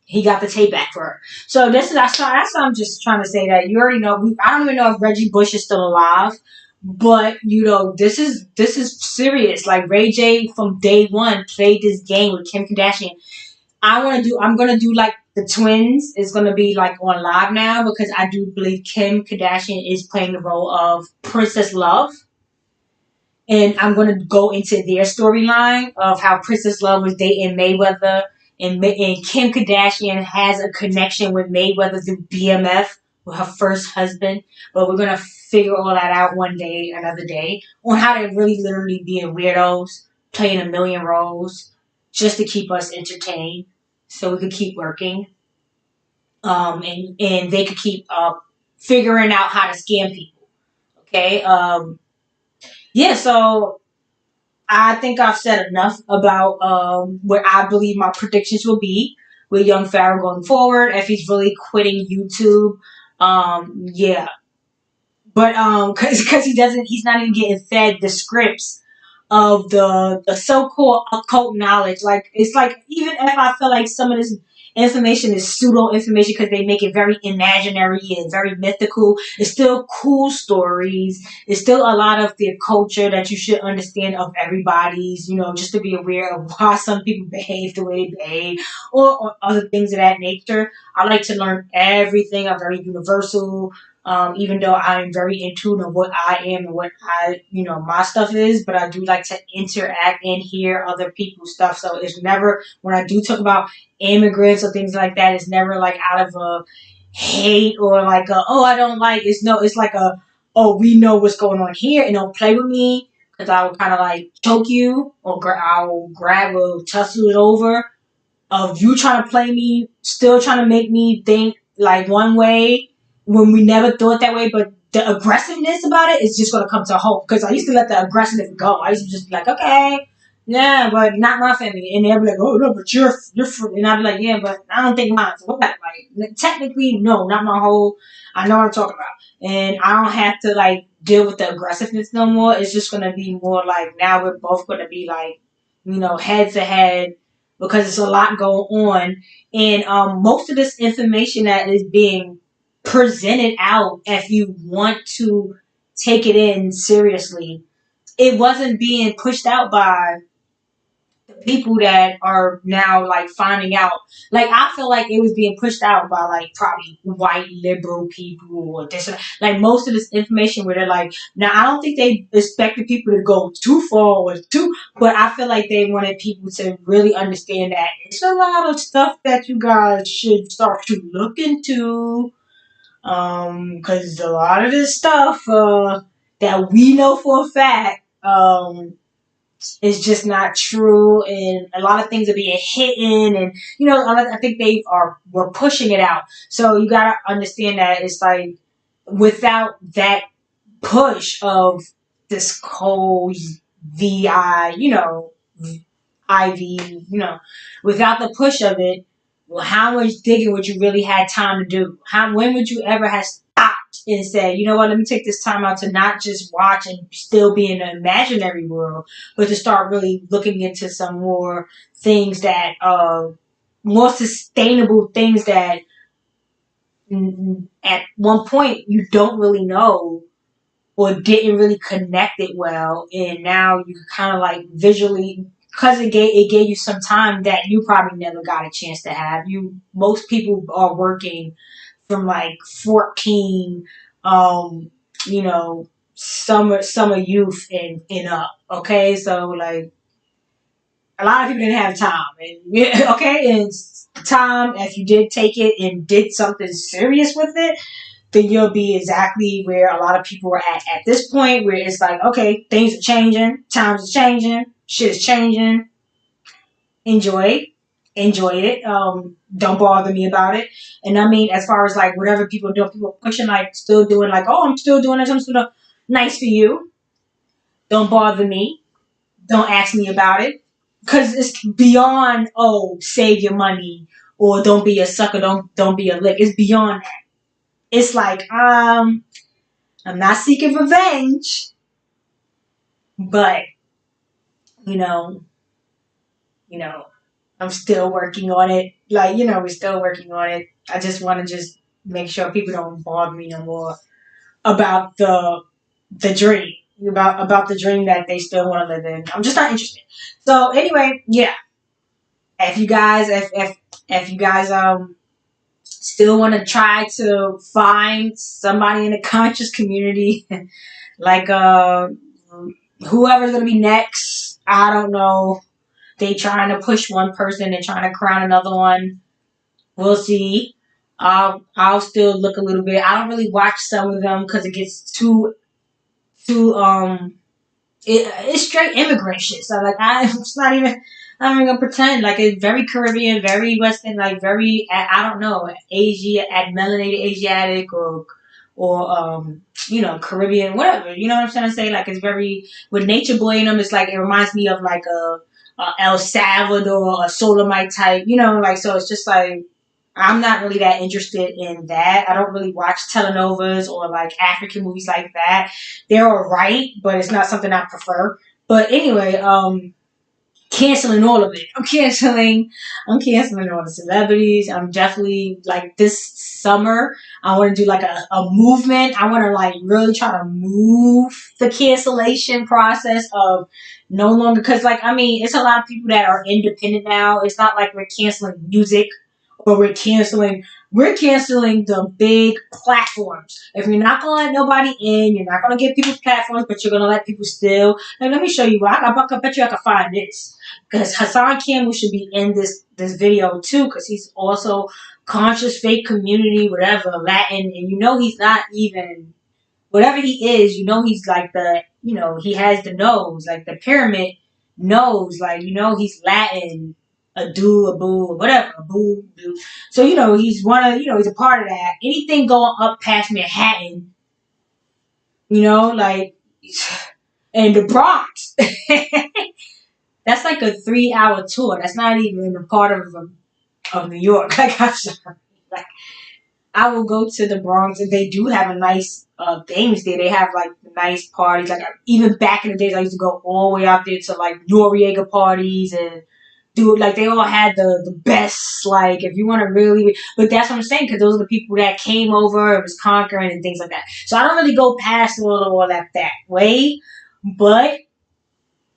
he got the tape back for her. So that's what I'm just trying to say, that you already know. I don't even know if Reggie Bush is still alive, but this is serious. Like, Ray J from day one played this game with Kim Kardashian. I'm gonna do like the twins is gonna be like on live now, because I do believe Kim Kardashian is playing the role of Princess Love. And I'm going to go into their storyline of how Princess Love was dating Mayweather, and Kim Kardashian has a connection with Mayweather through BMF with her first husband. But we're going to figure all that out one day, another day, on how they really literally being weirdos, playing a million roles just to keep us entertained so we could keep working. And they could keep figuring out how to scam people. Okay? Yeah, so I think I've said enough about where I believe my predictions will be with young Pharaoh going forward, if he's really quitting YouTube. Yeah, but because he's not even getting fed the scripts of the so-called occult knowledge. Like, it's like, even if I feel like some of this information is pseudo information because they make it very imaginary and very mythical, it's still cool stories. It's still a lot of their culture that you should understand of everybody's, just to be aware of why some people behave the way they behave, or other things of that nature. I like to learn everything. I'm very universal. Even though I'm very in tune of what I am and what my stuff is, but I do like to interact and hear other people's stuff. So it's never, when I do talk about immigrants or things like that, it's never like out of a hate or like I don't like. It's like oh, we know what's going on here, and don't play with me, because I will kind of like choke you, or I'll grab or tussle it over of you trying to play me, still trying to make me think like one way when we never thought that way. But the aggressiveness about it is just going to come to a halt, because I used to let the aggressiveness go. I used to just be like, okay, yeah, but not my family. And they'll be like, oh, no, but you're and I'll be like, yeah, but I don't think mine. So what? Like, technically, no, not my whole. I know what I'm talking about. And I don't have to like deal with the aggressiveness no more. It's just going to be more like, now we're both going to be like, head to head, because it's a lot going on. And most of this information that is being presented out, if you want to take it in seriously, it wasn't being pushed out by the people that are now like finding out. Like, I feel like it was being pushed out by like probably white liberal people or this. Like, most of this information where they're like, now I don't think they expected people to go too far or too, but I feel like they wanted people to really understand that it's a lot of stuff that you guys should start to look into. Because a lot of this stuff that we know for a fact is just not true, and a lot of things are being hidden, and I think we're pushing it out. So you gotta understand that it's like, without that push of this whole VI, IV, without the push of it, well, how much digging would you really had time to do? When would you ever have stopped and said, you know what, let me take this time out to not just watch and still be in the imaginary world, but to start really looking into some more things that more sustainable things that at one point you don't really know or didn't really connect it well, and now you kind of like visually, because it gave you some time that you probably never got a chance to have. Most people are working from like 14, um, you know, summer youth and up. Okay, so like a lot of people didn't have time, and okay, and time, if you did take it and did something serious with it, then you'll be exactly where a lot of people are at this point, where it's like, okay, things are changing, times are changing, shit is changing. Enjoy, enjoy it. Don't bother me about it. And I mean, as far as like whatever people do, people pushing like still doing like, oh, I'm still doing this, I'm still doing. Nice for you. Don't bother me. Don't ask me about it, because it's beyond, oh, save your money or don't be a sucker, don't be a lick. It's beyond that. It's like, I'm not seeking revenge, but you know, you know, I'm still working on it. Like, we're still working on it. I just want to just make sure people don't bother me no more about the dream, about the dream that they still want to live in. I'm just not interested. So anyway, yeah. If you guys still want to try to find somebody in the conscious community, like whoever's gonna be next, I don't know. They trying to push one person and trying to crown another one. We'll see. I'll still look a little bit. I don't really watch some of them because it gets too it's straight immigrant shit. So like it's not even. I'm not even gonna pretend. Like, it's very Caribbean, very Western, like very, I don't know, melanated Asiatic, or Caribbean, whatever. You know what I'm trying to say? Like, it's very, with Nature Boy in them. It's like, it reminds me of like a El Salvador, a Solamite type. Like, so it's just like, I'm not really that interested in that. I don't really watch telenovas or like African movies like that. They're alright, but it's not something I prefer. But anyway, canceling all of it. I'm canceling all the celebrities. I'm definitely, like, this summer, I want to do like a movement. I want to like really try to move the cancellation process of no longer, because like, I mean, it's a lot of people that are independent now. It's not like we're canceling music, or we're canceling the big platforms. If you're not gonna let nobody in, you're not gonna give people platforms, but you're gonna let people still. Like, let me show you. I bet you I can find this, because Hassan Campbell should be in this video too, because he's also conscious fake community, whatever, Latin, and he's not even whatever he is. He's like he has the nose, like the pyramid nose, like he's Latin, a do, a boo, whatever, a boo, boo. So he's he's a part of that. Anything going up past Manhattan, like, and the Bronx. That's like a 3-hour tour. That's not even a part of New York. Like, I'm sorry. Like, I will go to the Bronx, and they do have a nice things there. They have like nice parties. Like, even back in the days, I used to go all the way out there to like Noriega parties, and do, like, they all had the best. Like, if you want to really, but that's what I'm saying, because those are the people that came over and was conquering and things like that. So I don't really go past all that way, but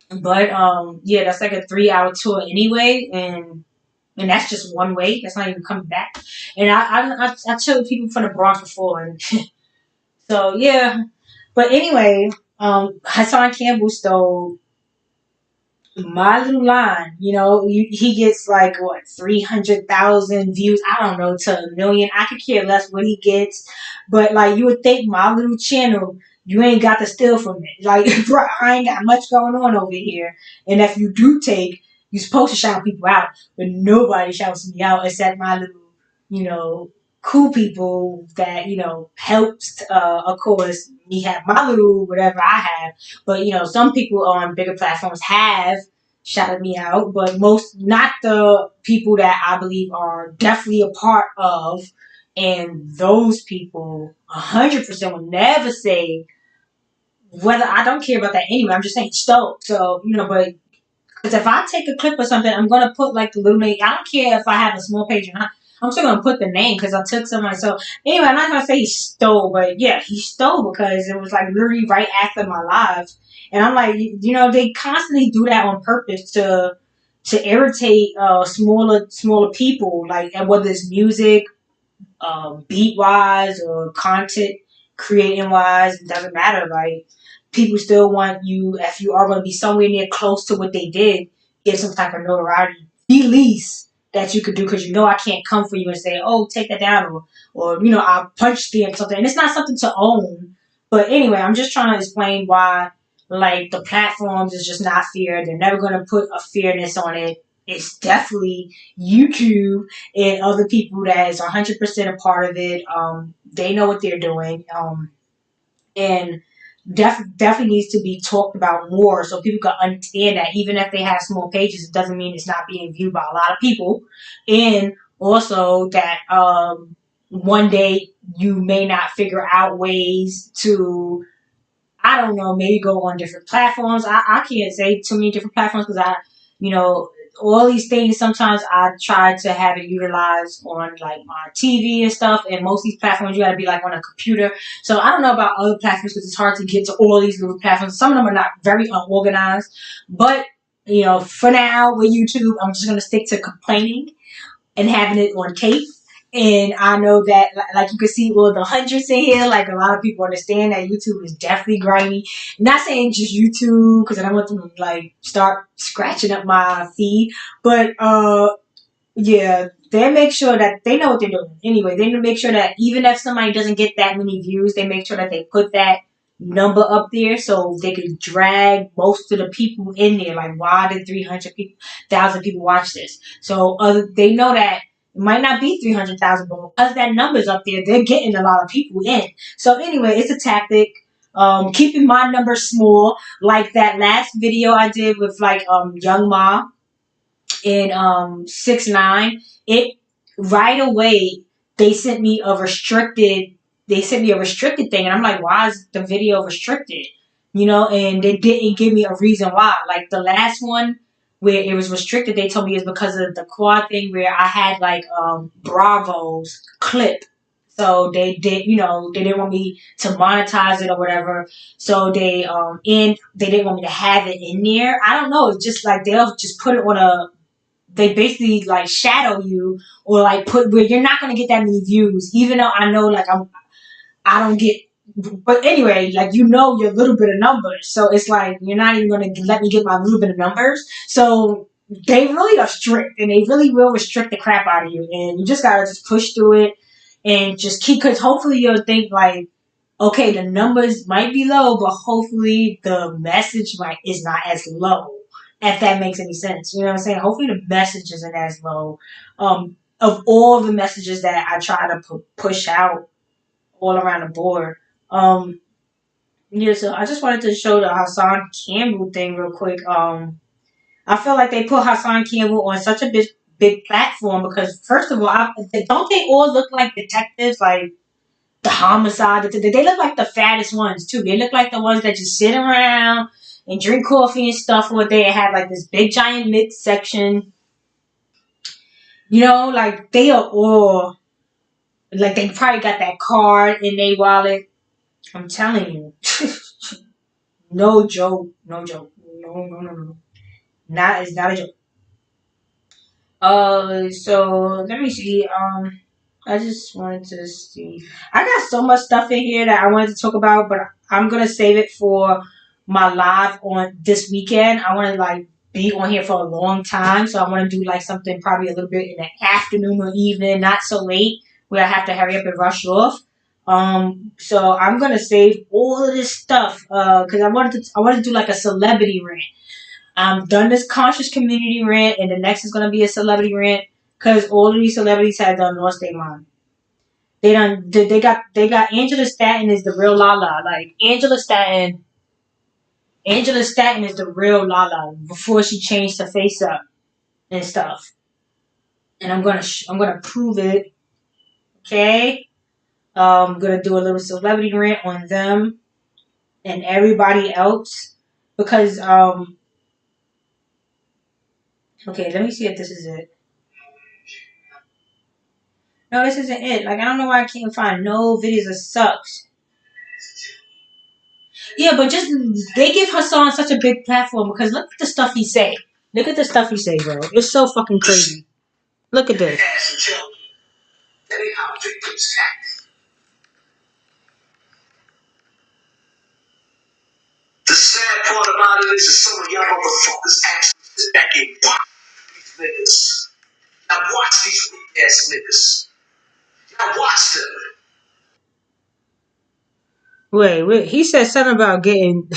yeah, that's like a 3-hour tour anyway, and that's just one way. That's not even coming back. And I chill with people from the Bronx before, and so yeah. But anyway, Hassan Campbell stole my little line. He gets like what, 300,000 views. I don't know, to a million. I could care less what he gets, but like, you would think my little channel, you ain't got to steal from it. Like, bro, I ain't got much going on over here. And if you do take, you're supposed to shout people out, but nobody shouts me out except my little, cool people that helps. Of course, me have my little whatever I have, but some people on bigger platforms have shouted me out, but most not the people that I believe are definitely a part of. And those people, 100% will never say whether I don't care about that anyway. I'm just saying stoked. So but because if I take a clip or something, I'm gonna put like the little name. I don't care if I have a small page or not. I'm still gonna put the name because I took somebody. So anyway, I'm not gonna say he stole, but yeah, he stole because it was like literally right after my live, and I'm like, they constantly do that on purpose to irritate smaller people, like and whether it's music, beat wise or content creating wise, it doesn't matter. Like people still want you if you are going to be somewhere near close to what they did, give some type of notoriety. The least that you could do because I can't come for you and say, oh, take that down or I'll punch them something. And it's not something to own. But anyway, I'm just trying to explain why like the platforms is just not fair. They're never going to put a fairness on it. It's definitely YouTube and other people that is 100% a part of it. They know what they're doing, and definitely needs to be talked about more so people can understand that even if they have small pages, it doesn't mean it's not being viewed by a lot of people, and also that one day you may not figure out ways to I don't know, maybe go on different platforms. I can't say too many different platforms because you know, all these things, sometimes I try to have it utilized on like my TV and stuff. And most of these platforms, you got to be like on a computer. So I don't know about other platforms because it's hard to get to all these little platforms. Some of them are not very unorganized. But, for now with YouTube, I'm just going to stick to complaining and having it on tape. And I know that, like you can see, all the hundreds in here. Like a lot of people understand that YouTube is definitely grimy. Not saying just YouTube because I don't want them to like start scratching up my feed, but yeah, they make sure that they know what they're doing. Anyway, they make sure that even if somebody doesn't get that many views, they make sure that they put that number up there so they can drag most of the people in there. Like, why did 300,000 people watch this? So they know that it might not be 300,000, but because that number's up there, they're getting a lot of people in. So anyway, it's a tactic. Keeping my number small, like that last video I did with like Young Ma in 6ix9ine, it right away they sent me a restricted thing, and I'm like, why is the video restricted? And they didn't give me a reason why. Like the last one where it was restricted, they told me it's because of the quad thing where I had like Bravo's clip. So they didn't want me to monetize it or whatever. So they didn't want me to have it in there. I don't know. It's just like they'll just put it on they basically like shadow you or like put where you're not gonna get that many views, even though I know like I don't get. But anyway, like your little bit of numbers, so it's like you're not even gonna let me get my little bit of numbers. So they really are strict, and they really will restrict the crap out of you, and you just gotta just push through it and just keep. Because hopefully you'll think like, okay, the numbers might be low, but hopefully the message is not as low. If that makes any sense, you know what I'm saying? Hopefully the message isn't as low. Of all the messages that I try to push out all around the board. Um, yeah, so I just wanted to show the Hassan Campbell thing real quick. I feel like they put Hassan Campbell on such a big platform because first of all, don't they all look like detectives? Like the homicide. They look like the fattest ones too. They look like the ones that just sit around and drink coffee and stuff all day and have like this big giant midsection. Like they are all like they probably got that card in their wallet. I'm telling you, no joke, no joke, no. Not it's not a joke. So let me see. I just wanted to see. I got so much stuff in here that I wanted to talk about, but I'm gonna save it for my live on this weekend. I want to like be on here for a long time, so I want to do like something probably a little bit in the afternoon or evening, not so late where I have to hurry up and rush off. So I'm gonna save all of this stuff because I wanted to do like a celebrity rant. I'm done this conscious community rant, and the next is gonna be a celebrity rant because all of these celebrities have done lost their mind. They got Angela Stanton is the real Lala. Like Angela Stanton is the real Lala before she changed her face up and stuff. And I'm gonna prove it. Okay. I'm gonna do a little celebrity rant on them and everybody else because okay, let me see if this is it. No, this isn't it. Like I don't know why I can't find no videos of sucks. Yeah, but just they give Hassan such a big platform because look at the stuff he say. Look at the stuff he say, bro. It's so fucking crazy. Look at this. The sad part about it is that some of y'all motherfuckers actually sit back and watch these niggas. Now watch these weak ass niggas. Now watch them. Wait. He said something about getting.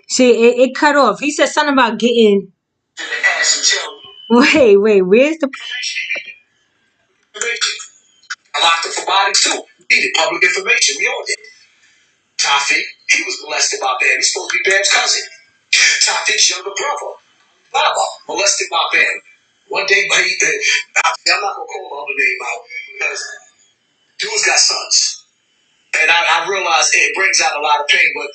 See, it cut off. He said something about getting. Wait. Where's the? I locked up for body too. Needed public information. We all did. Toffee, he was molested by Bam. He's supposed to be Bam's cousin. Toffee's younger brother, Baba, molested by Bam. One day, I'm not gonna call the other name out because dude's got sons, and I realize it brings out a lot of pain. But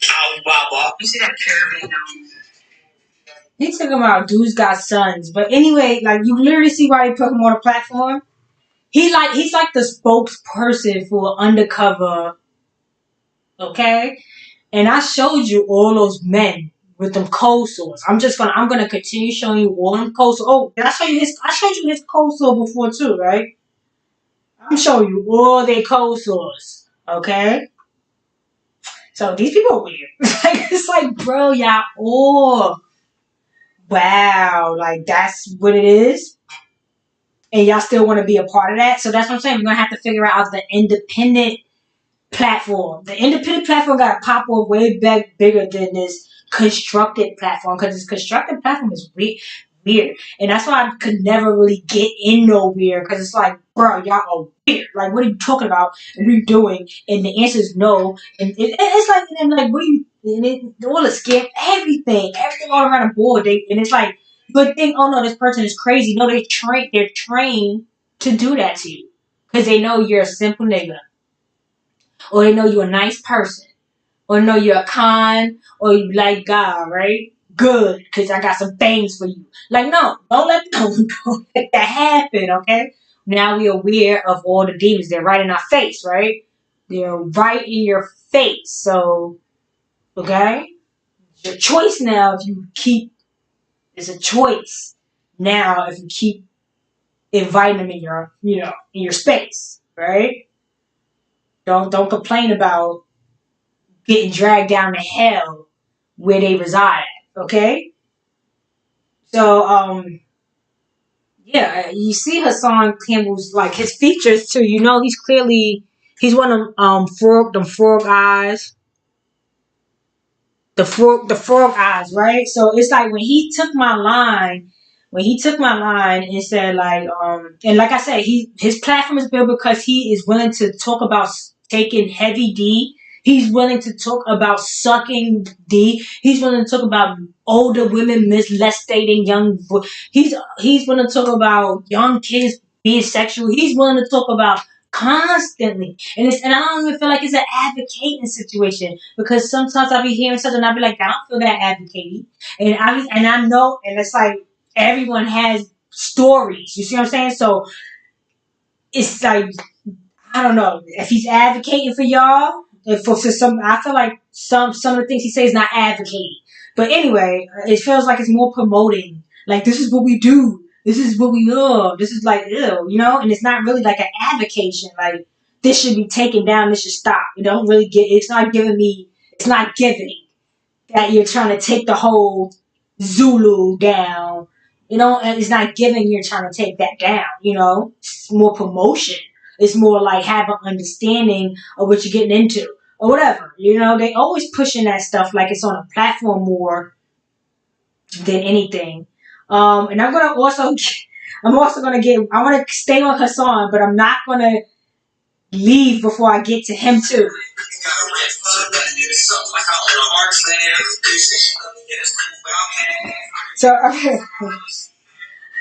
Alibaba, you see that caravan now? He's talking about dude's got sons, but anyway, like you literally see why they put him on a platform. He's like the spokesperson for undercover. Okay, and I showed you all those men with them cold sores. I'm gonna continue showing you all them cold sores. Oh, did I show you his? I showed you his cold sore before too, right? I'm showing you all their cold sores. Okay. So these people are weird. It's like, bro, y'all all wow, like that's what it is, and y'all still want to be a part of that. So that's what I'm saying. We're gonna have to figure out the independent platform. The independent platform got to pop up way bigger than this constructed platform because this constructed platform is weird. And that's why I could never really get in nowhere because it's like, bro, y'all are weird. Like, what are you talking about? And what are you doing? And the answer is no. And it's like, and like, what are you, and it all is scam, everything all around the board. And it's like, you would think, oh no, this person is crazy. No, they're trained to do that to you because they know you're a simple nigga. Or they know you're a nice person, or know you're a con, or you like God, right? Good, because I got some things for you. Like, no, don't let that happen, okay? Now we're aware of all the demons. They're right in our face, right? They're right in your face. So, okay? It's your choice now if you keep, it's a choice now if you keep inviting them in your, in your space, right? Don't complain about getting dragged down to hell where they reside at, okay? So, yeah, you see Hassan Campbell's, like, his features, too. You know, he's one of them frog eyes. The frog eyes, right? So, it's like when he took my line and said, like, and like I said, his platform is built because he is willing to talk about taking heavy D. He's willing to talk about sucking D. He's willing to talk about older women molesting young boys. He's willing to talk about young kids being sexual. He's willing to talk about constantly. And I don't even feel like it's an advocating situation because sometimes I'll be hearing something and I'll be like, I don't feel that advocating. And I know, and it's like everyone has stories. You see what I'm saying? So it's like, I don't know if he's advocating for y'all. If for some, I feel like some of the things he says is not advocating. But anyway, it feels like it's more promoting. Like, this is what we do. This is what we love. This is like, ew, and it's not really like an advocation. Like, this should be taken down. This should stop. It don't really it's not giving that you're trying to take the whole Zulu down. And it's not giving you're trying to take that down. It's more promotion. It's more like have an understanding of what you're getting into or whatever. They always pushing that stuff like it's on a platform more than anything. And I'm gonna also, I'm also gonna get. I want to stay on Hassan, but I'm not gonna leave before I get to him too. So okay,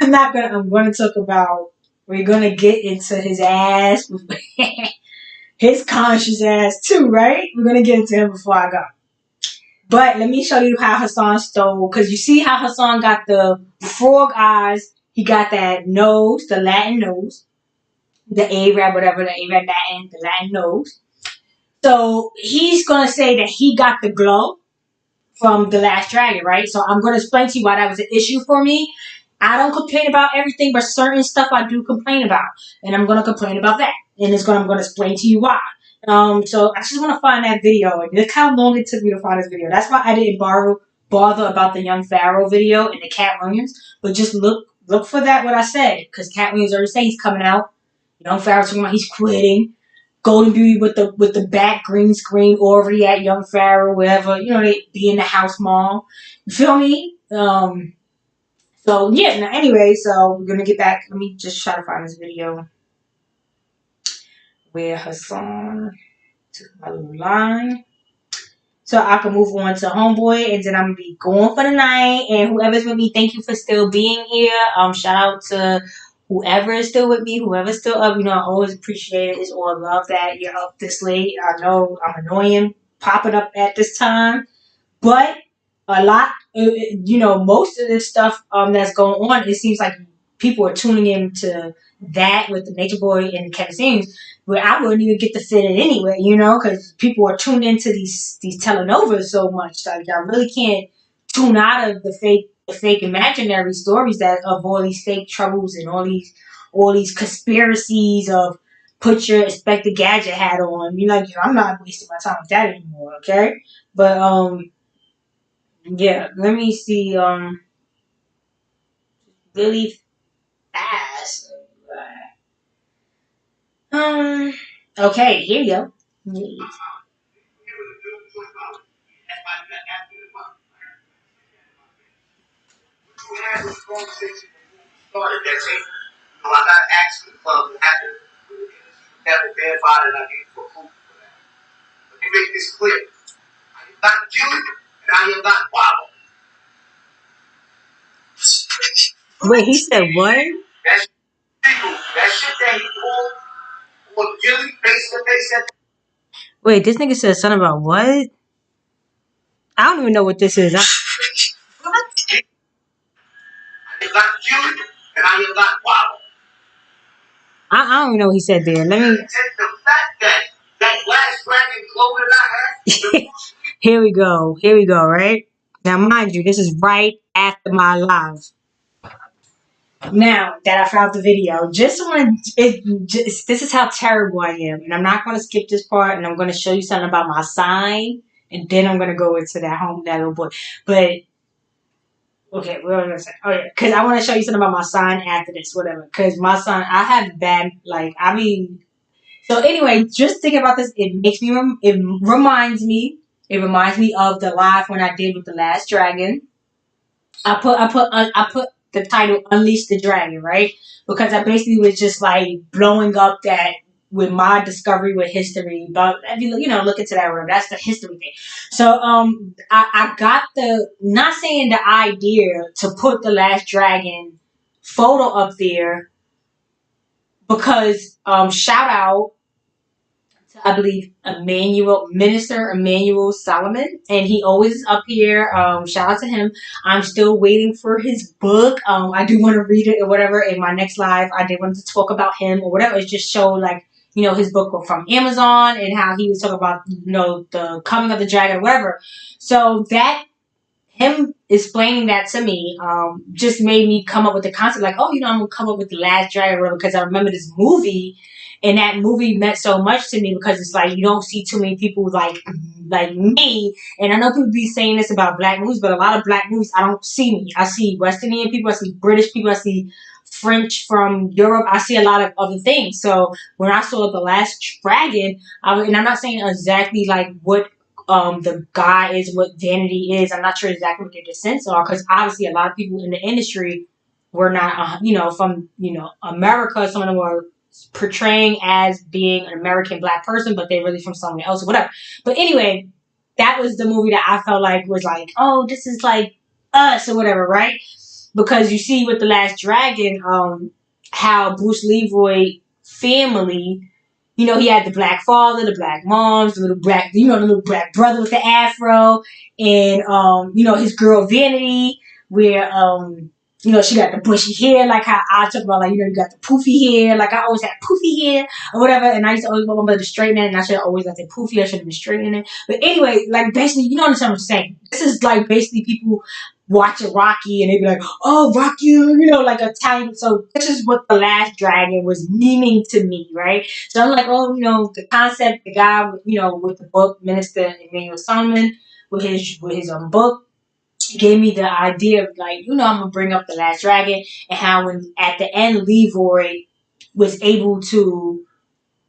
I'm not gonna. I'm gonna talk about. We're gonna get into his ass, his conscious ass too, right? We're gonna get into him before I go. But let me show you how Hassan stole, because you see how Hassan got the frog eyes. He got that nose, the Latin nose, the Arab, whatever, the Arab Latin, the Latin nose. So he's gonna say that he got the glow from The Last Dragon, right? So I'm gonna explain to you why that was an issue for me. I don't complain about everything, but certain stuff I do complain about, and I'm gonna complain about that, and I'm gonna explain to you why. So I just want to find that video, and look how long it took me to find this video. That's why I didn't bother about the young Pharaoh video and the Cat Williams, but just look for that what I said, because Cat Williams already said he's coming out. Young Pharaoh talking about he's quitting. Golden Beauty with the back green screen already at Young Pharaoh, wherever, they be in the house mall. You feel me? So yeah, now anyway, so we're gonna get back. Let me just try to find this video where Hassan took my little line. So I can move on to Homeboy, and then I'm gonna be going for the night. And whoever's with me, thank you for still being here. Shout out to whoever is still with me, whoever's still up. I always appreciate it. It's all love that you're up this late. I know I'm annoying popping up at this time, but a lot, most of this stuff that's going on, it seems like people are tuning into that with the Nature Boy and Kevin Samuels, where I wouldn't even get to fit in anyway, because people are tuned into these telenovas so much. Like, I really can't tune out of the fake imaginary stories that of all these fake troubles and all these conspiracies of put your Inspector Gadget hat on. I'm not wasting my time with that anymore, okay? But yeah, let me see really fast. Okay, here you go. Wait, he said what? Wait, this nigga said something about what? I don't even know what this is. I don't even know what he said there. Let me. Here we go. Here we go, right? Now, mind you, this is right after my live. Now that I found the video, this is how terrible I am. And I'm not going to skip this part, and I'm going to show you something about my sign, and then I'm going to go into that little boy. But, okay, what was I going to say? Oh, yeah, because I want to show you something about my sign after this, whatever. Because my sign, I have bad, so anyway, just thinking about this, it reminds me of the live when I did with The Last Dragon. I put the title Unleash the Dragon, right? Because I basically was just like blowing up that with my discovery with history. But if you look into that room, that's the history thing. So I got not saying the idea to put the Last Dragon photo up there because shout out, I believe Minister Emmanuel Solomon, and he always is up here. Shout out to him. I'm still waiting for his book. I do want to read it or whatever. In my next live, I did want to talk about him or whatever. It just showed his book from Amazon and how he was talking about the coming of the dragon or whatever. So that him explaining that to me just made me come up with the concept I'm gonna come up with The Last Dragon or whatever, because I remember this movie. And that movie meant so much to me because it's like you don't see too many people like me. And I know people be saying this about black movies, but a lot of black movies I don't see me. I see West Indian people, I see British people, I see French from Europe. I see a lot of other things. So when I saw The Last Dragon, and I'm not saying exactly like what the guy is, what Vanity is. I'm not sure exactly what their descents are, because obviously a lot of people in the industry were not, from America. Some of them were portraying as being an American black person, but they're really from somewhere else or whatever. But anyway, that was the movie that I felt like was like, oh, this is like us or whatever, right? Because you see with The Last Dragon, how Bruce Leroy family, he had the black father, the black moms, the little black brother with the afro, and his girl Vanity, where she got the bushy hair, like how I talk about, like, you got the poofy hair, like I always had poofy hair or whatever, and I used to always want my mother to straighten it, and I should always have said poofy, I should have been straightening it. But anyway, like basically, you know what I'm saying? This is like basically people watching Rocky and they be like, oh, Rocky, like a time. So this is what The Last Dragon was meaning to me, right? So I'm like, oh, the concept, the guy, with the book, Minister Emmanuel Solomon, with his book, gave me the idea of like, I'm gonna bring up The Last Dragon and how when at the end Leroy was able to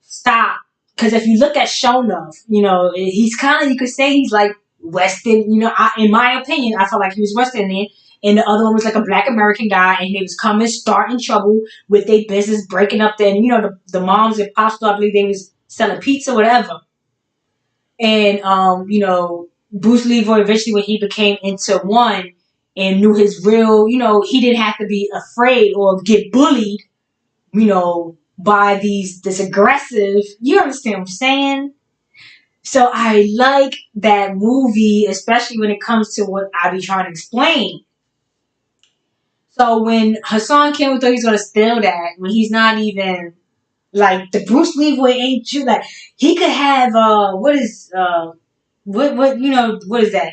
stop. Because if you look at Shonuff, he's kind of, you could say he's like Western, in my opinion, I felt like he was Western then. And the other one was like a black American guy, and he was starting trouble with their business, breaking up their, the moms and pops, I believe they was selling pizza, whatever. And, Bruce Leroy eventually, when he became into one and knew his real, he didn't have to be afraid or get bullied, by this aggressive, you understand what I'm saying? So I like that movie, especially when it comes to what I be trying to explain. So when Hassan Kim thought he's gonna steal that, when he's not even like the Bruce Leroy ain't you, like he could have what is that,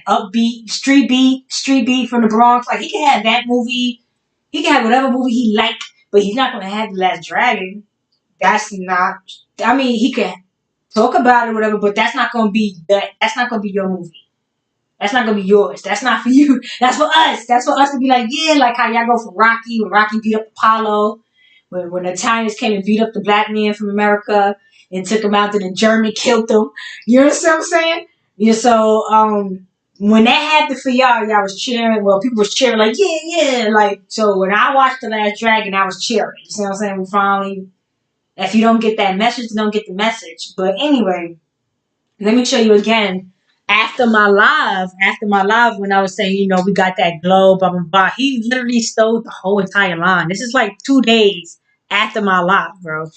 upbeat street beat from the Bronx, like he can have that movie, he can have whatever movie he like, but he's not gonna have The Last Dragon. That's not, I mean, he can talk about it or whatever, but that's not gonna be your movie. That's not gonna be yours. That's not for you. That's for us. That's for us to be like, yeah, like how y'all go for Rocky, when Rocky beat up Apollo, when the Italians came and beat up the black man from America and took him out, to the German killed them. You understand what I'm saying? Yeah, so when that happened for y'all was cheering. Well, people was cheering like, yeah, like, so when I watched The Last Dragon, I was cheering. You see what I'm saying? We finally, if you don't get that message, you don't get the message. But anyway, let me show you again. After my live, when I was saying, we got that glow, blah, blah, blah, he literally stole the whole entire line. This is like 2 days after my live, bro. And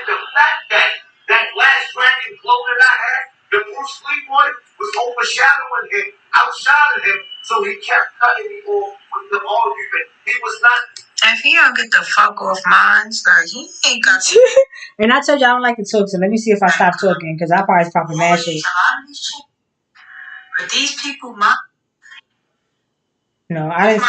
the fact that Last Dragon glow that I had, that Bruce Leroy was overshadowing him, outshining him, so he kept cutting me off with the argument. He was not. If he don't get the fuck off mine, like he ain't got. And I told you I don't like to talk, so let me see if I stop talking, because I probably popping mad shit. But these people, no, I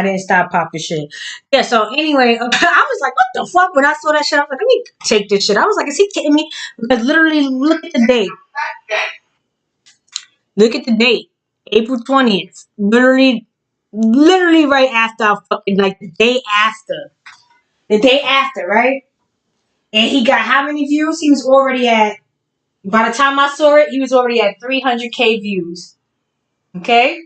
didn't stop popping shit. Yeah, so anyway, I was like, what the fuck? When I saw that shit, I was like, let me take this shit. I was like, is he kidding me? Because literally, look at the date. Look at the date. April 20th. Literally right after, fucking, like the day after. The day after, right? And he got how many views? He was already at, by the time I saw it, he was already at 300K views. Okay?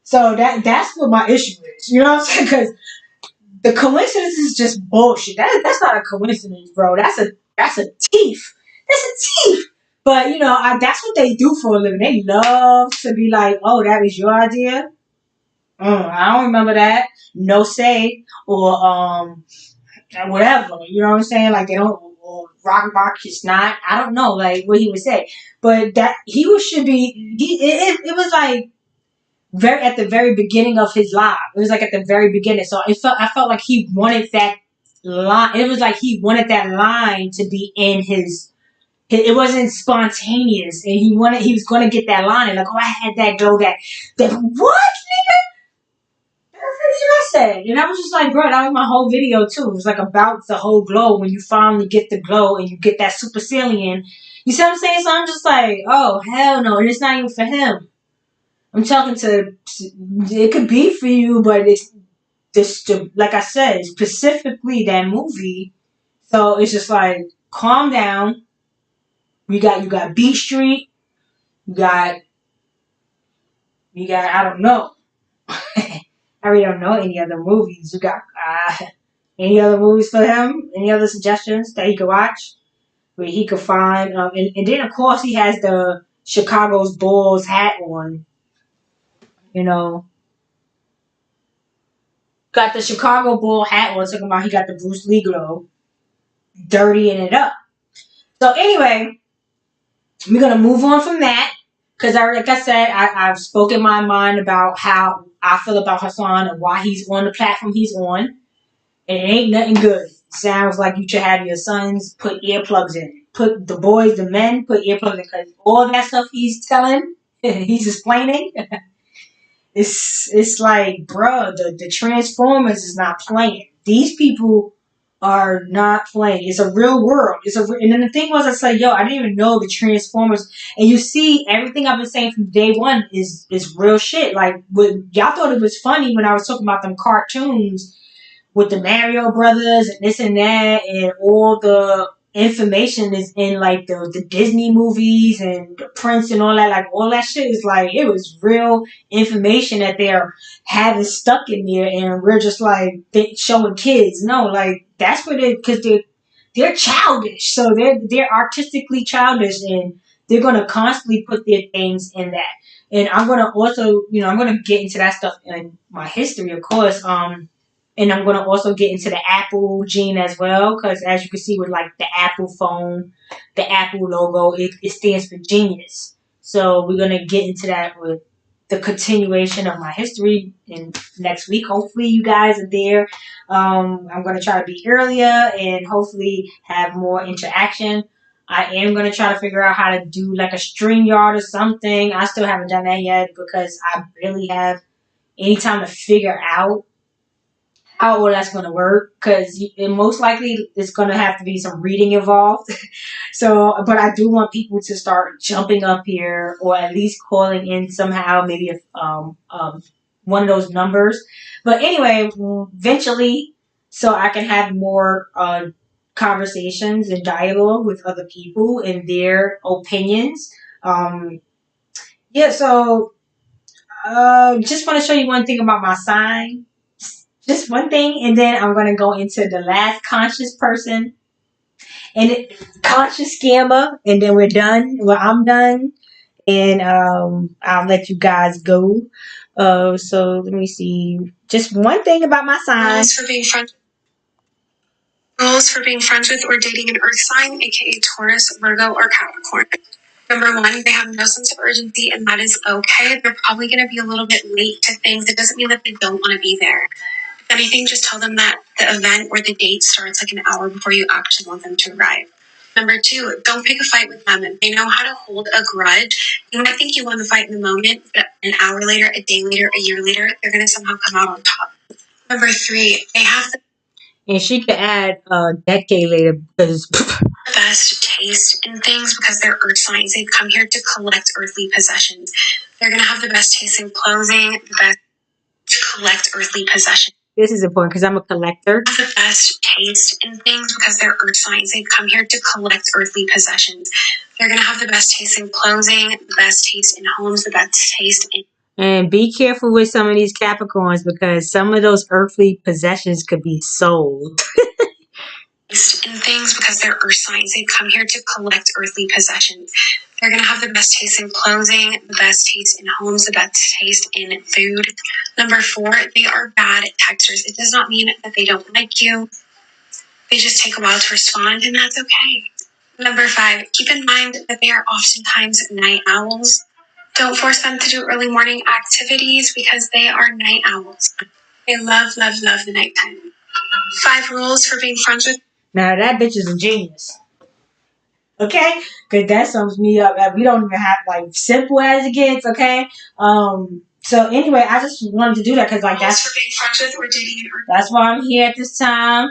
So that's what my issue is. You know what I'm saying? Because the coincidence is just bullshit. That's not a coincidence, bro. That's a thief. That's a thief. But that's what they do for a living. They love to be like, "Oh, that was your idea." I don't remember that. No say or whatever. You know what I'm saying? Like they don't. Or rock is not. I don't know. Like what he would say, but that should be. It was like. At the very beginning of his live. It was like at the very beginning. So I felt like he wanted that line. It was like he wanted that line to be in his. It wasn't spontaneous, and he was going to get that line. And like, oh, I had that glow. That what, nigga? That's what I said. And I was just like, bro, that was my whole video too. It was like about the whole glow when you finally get the glow and you get that supercilium. You see what I'm saying? So I'm just like, oh hell no, and it's not even for him. I'm talking to, it could be for you, but like I said, specifically that movie. So it's just like, calm down. You got Beat Street. You got I don't know. I really don't know any other movies. You got any other movies for him? Any other suggestions that he could watch where he could find? And then of course he has the Chicago's Bulls hat on. You know, got the Chicago Bull hat on. Talking about he got the Bruce Lee glow, dirtying it up. So anyway, we're gonna move on from that because like I said, I've spoken my mind about how I feel about Hassan and why he's on the platform he's on, and it ain't nothing good. Sounds like you should have your sons put earplugs in. Put the boys, the men, put earplugs in because all that stuff he's telling, he's explaining. It's like, bruh, the Transformers is not playing. These people are not playing. It's a real world. And then the thing was, I said, yo, I didn't even know the Transformers. And you see, everything I've been saying from day one is real shit. Like, y'all thought it was funny when I was talking about them cartoons with the Mario Brothers and this and that, and all the information is in like the Disney movies and the Prince and all that. Like, all that shit is like, it was real information that they're having stuck in there, and we're just like showing kids. No, like, that's what because they're childish, so they're artistically childish, and they're gonna constantly put their things in that. And I'm gonna also, I'm gonna get into that stuff in my history, of course. And I'm going to also get into the Apple gene as well, because as you can see with like the Apple phone, the Apple logo, it stands for genius. So we're going to get into that with the continuation of my history in next week. Hopefully you guys are there. I'm going to try to be earlier and hopefully have more interaction. I am going to try to figure out how to do like a StreamYard or something. I still haven't done that yet because I really have any time to figure out how all that's going to work, because most likely it's going to have to be some reading involved. So, but I do want people to start jumping up here, or at least calling in somehow, maybe one of those numbers. But anyway, eventually, so I can have more conversations and dialogue with other people and their opinions. Yeah, so just want to show you one thing about my sign. Just one thing, and then I'm going to go into the last conscious person and conscious scammer, and then we're done. Well, I'm done, and I'll let you guys go. So let me see. Just one thing about my sign. Rules for being friends with or dating an earth sign, aka Taurus, Virgo, or Capricorn. Number one, they have no sense of urgency, and that is okay. They're probably going to be a little bit late to things. It doesn't mean that they don't want to be there. If anything, just tell them that the event or the date starts like an hour before you actually want them to arrive. Number two, don't pick a fight with them. They know how to hold a grudge. You might think you won the fight in the moment, but an hour later, a day later, a year later, they're going to somehow come out on top. Number three, they have the And she could add a decade later because best taste in things because they're earth signs. They've come here to collect earthly possessions. They're going to have the best taste in clothing, the best to collect earthly possessions. This is important because I'm a collector. The best taste in things because they're earth signs. They've come here to collect earthly possessions. They're going to have the best taste in clothing, the best taste in homes, the best taste in... And be careful with some of these Capricorns because some of those earthly possessions could be sold. In things because they're earth signs. They've come here to collect earthly possessions. They're going to have the best taste in clothing, the best taste in homes, the best taste in food. Number four, they are bad texters. It does not mean that they don't like you. They just take a while to respond, and that's okay. Number five, keep in mind that they are oftentimes night owls. Don't force them to do early morning activities because they are night owls. They love, love, love the nighttime. 5 rules for being friends with... Now that bitch is a genius. Okay? Because that sums me up. We don't even have like simple as it gets, okay? So anyway, I just wanted to do that because like that's for being friends with or dating. That's why I'm here at this time.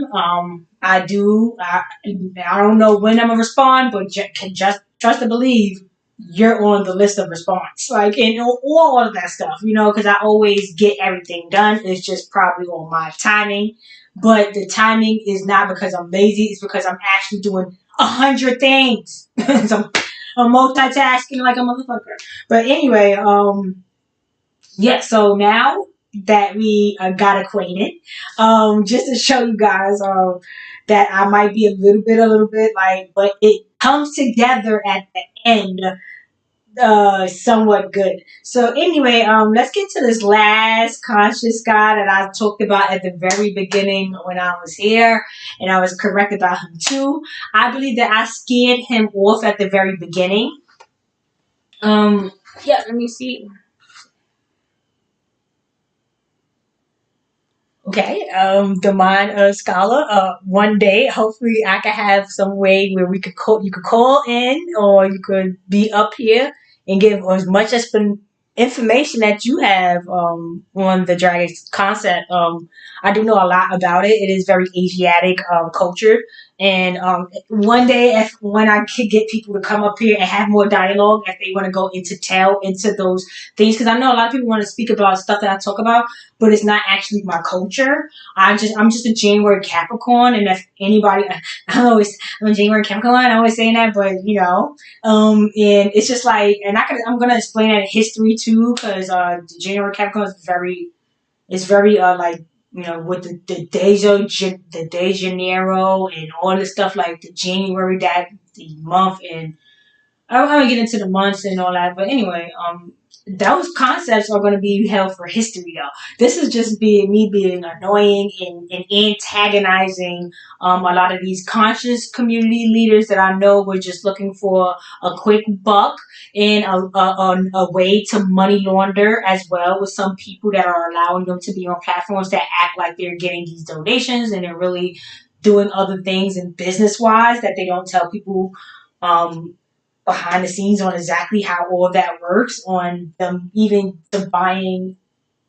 I don't know when I'm gonna respond, but just trust and believe. you're on the list of response, like, and all of that stuff, because I always get everything done. It's just probably on my timing, but the timing is not because I'm lazy. It's because I'm actually doing 100 things. So I'm multitasking like a motherfucker. But anyway, yeah. So now that we got acquainted, just to show you guys, that I might be a little bit like, but it comes together at the end somewhat good. So anyway, let's get to this last conscious guy that I talked about at the very beginning when I was here, and I was correct about him too. I believe that I scared him off at the very beginning. Yeah, let me see. Okay, the mind scholar. One day, hopefully, I could have some way where we could call. You could call in, or you could be up here and give as much as information that you have on the dragon concept. I do know a lot about it. It is very Asiatic culture, and one day, if when I could get people to come up here and have more dialogue, if they want to go into those things, because I know a lot of people want to speak about stuff that I talk about, but it's not actually my culture. I'm just a January Capricorn, and if anybody, I'm a January Capricorn. I'm always saying that, but and it's just like, and I'm gonna explain that in history too, because the January Capricorn is very like, with the De Janeiro and all the stuff, like the January, that the month, and I don't want to get into the months and all that, but anyway, those concepts are going to be held for history, though. This is just being annoying and antagonizing a lot of these conscious community leaders that I know were just looking for a quick buck and a way to money launder as well, with some people that are allowing them to be on platforms that act like they're getting these donations and they're really doing other things in business wise that they don't tell people. Um, Behind the scenes on exactly how all of that works, on them even to buying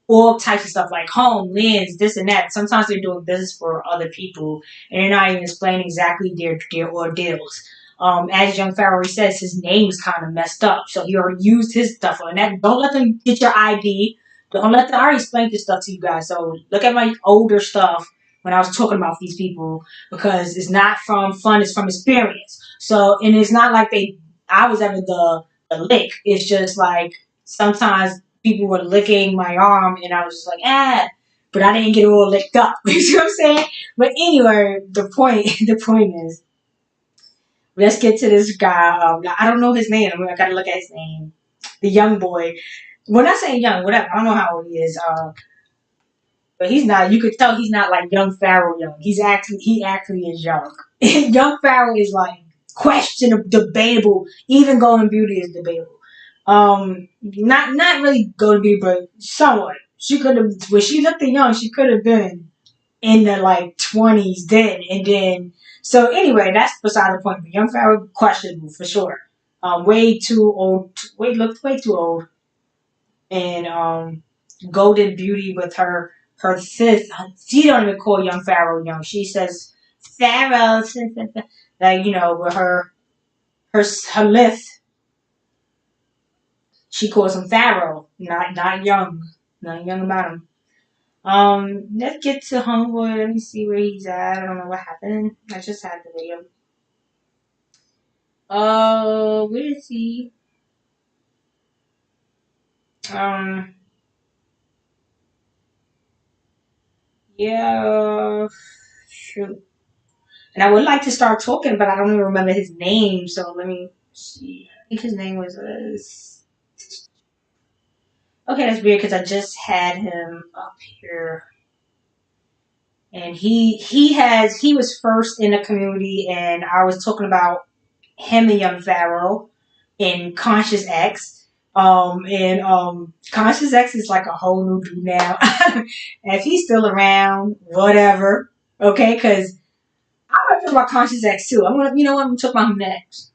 all types of stuff like home, lands, this and that. Sometimes they're doing business for other people and they're not even explaining exactly their ordeals. As young Pharaoh says, his name's kind of messed up, so he already used his stuff on that. Don't let them get your ID. Don't let them. I already explained this stuff to you guys. So look at my older stuff when I was talking about these people, because it's not from fun; it's from experience. So, and it's not like I was ever the lick. It's just like sometimes people were licking my arm and I was just like, but I didn't get all licked up. You see what I'm saying? But anyway, the point the point is, let's get to this guy. I don't know his name. I gotta look at his name. The young boy. When I say young, whatever, I don't know how old he is. But he's not. You could tell he's not like young Pharaoh young. He actually is young. Young Pharaoh is like questionable, debatable. Even Golden Beauty is debatable. Not really Golden Beauty, but somewhat. She could have, when she looked young, she could have been in the like 20s then, and then. So anyway, that's beside the point. But young Pharaoh questionable for sure. Way too old. Looked way too old. And Golden Beauty with her fifth. She don't even call young Pharaoh young. She says Pharaoh, like, with her lift. She calls him Pharaoh, not young, not young about him. Let's get to Homeboy. Let me see where he's at. I don't know what happened. I just had the video. Where is he? Um, yeah, shoot. And I would like to start talking, but I don't even remember his name. So let me see. I think his name was. Okay, that's weird because I just had him up here, and he was first in the community, and I was talking about him and Young Pharaoh in Conscious X. Conscious X is like a whole new dude now. If he's still around, whatever. Okay, because I'm gonna talk about Conscious X too. I'm gonna talk about him next.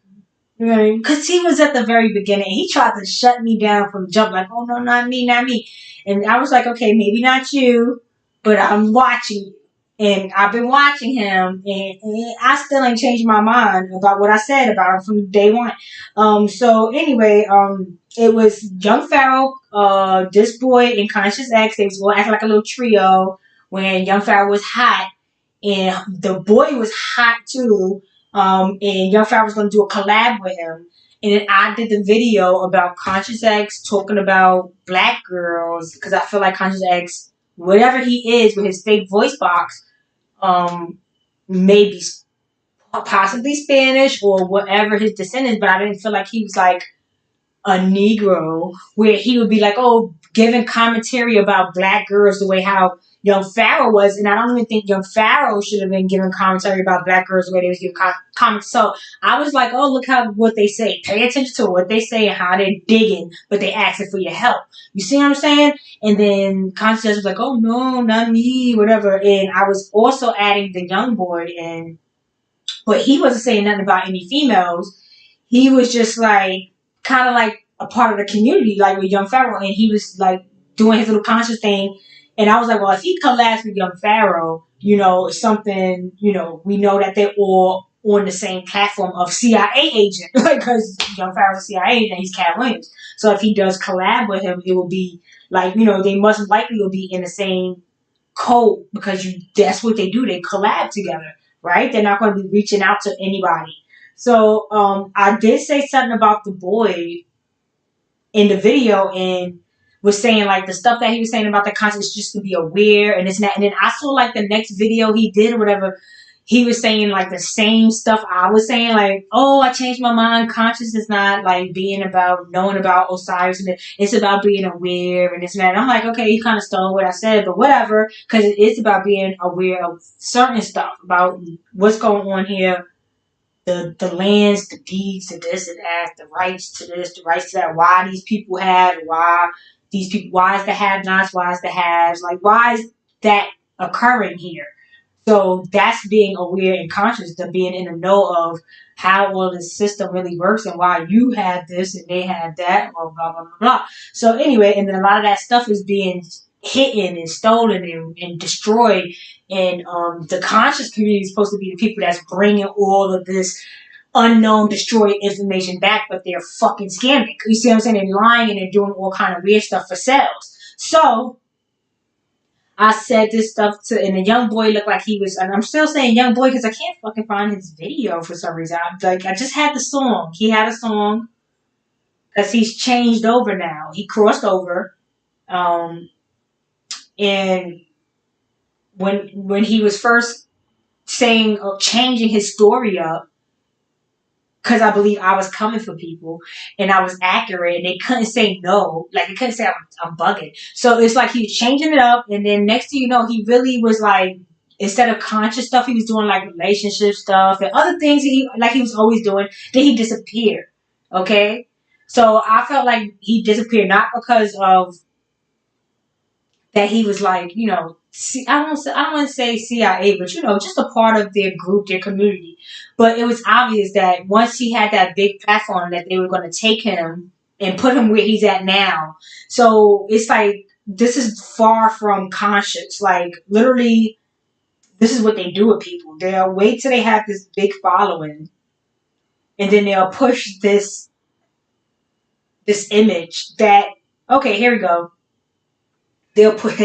You know what I mean? Because he was at the very beginning. He tried to shut me down from the jump, like, oh no, not me, not me. And I was like, okay, maybe not you, but I'm watching you. And I've been watching him, and I still ain't changed my mind about what I said about him from day one. So anyway, it was Young Pharaoh, this boy, and Conscious X. They was all acting like a little trio when Young Pharaoh was hot, and the boy was hot too. And Young Pharaoh was going to do a collab with him. And then I did the video about Conscious X talking about black girls because I feel like Conscious X, whatever he is with his fake voice box, maybe possibly Spanish or whatever his descent is, but I didn't feel like he was like a Negro where he would be like, oh, giving commentary about black girls the way how Young Pharaoh was. And I don't even think Young Pharaoh should have been giving commentary about black girls the way they was giving comments. So I was like, oh, look how what they say. Pay attention to what they say and how they're digging, but they asking for your help. You see what I'm saying? And then Constance was like, oh, no, not me, whatever. And I was also adding the young boy in, but he wasn't saying nothing about any females. He was just like kind of like a part of the community, like with Young Pharaoh, and he was like doing his little conscious thing. And I was like, well, if he collabs with Young Pharaoh, it's something, we know that they're all on the same platform of CIA agent, like because Young Pharaoh's a CIA agent, he's Cat Williams. So if he does collab with him, it will be like, they must likely will be in the same code because that's what they do. They collab together, right? They're not going to be reaching out to anybody. So I did say something about the boy in the video and was saying like the stuff that he was saying about the content is just to be aware and this and that. And then I saw like the next video he did or whatever. He was saying like the same stuff I was saying, like, oh, I changed my mind. Conscious is not like being about knowing about Osiris, and it's about being aware and this and that. And I'm like, okay, you kind of stole what I said, but whatever, because it is about being aware of certain stuff about what's going on here, the lands, the deeds, the this and that, the rights to this, the rights to that. Why these people have, why these people, why is the have-nots, why is the haves, like why is that occurring here? So that's being aware and conscious, to being in the know of how all the system really works and why you have this and they have that, or blah, blah, blah, blah. So anyway, and then a lot of that stuff is being hidden and stolen and destroyed. And the conscious community is supposed to be the people that's bringing all of this unknown, destroyed information back, but they're fucking scamming. You see what I'm saying? They're lying and they're doing all kind of weird stuff for sales. So I said this stuff to, and the young boy looked like he was, and I'm still saying young boy because I can't fucking find his video for some reason. I just had the song. He had a song because he's changed over now. He crossed over, and when he was first saying changing his story up, because I believe I was coming for people and I was accurate and they couldn't say no. Like, they couldn't say I'm bugging. So it's like he was changing it up, and then next thing you know, he really was like, instead of conscious stuff, he was doing like relationship stuff and other things he was always doing. Then he disappeared. Okay? So I felt like he disappeared not because of that he was like, I don't want to say CIA, but just a part of their group, their community. But it was obvious that once he had that big platform, that they were going to take him and put him where he's at now. So it's like, this is far from conscious. Like, literally, this is what they do with people. They'll wait till they have this big following, and then they'll push this image that, okay, here we go. They'll push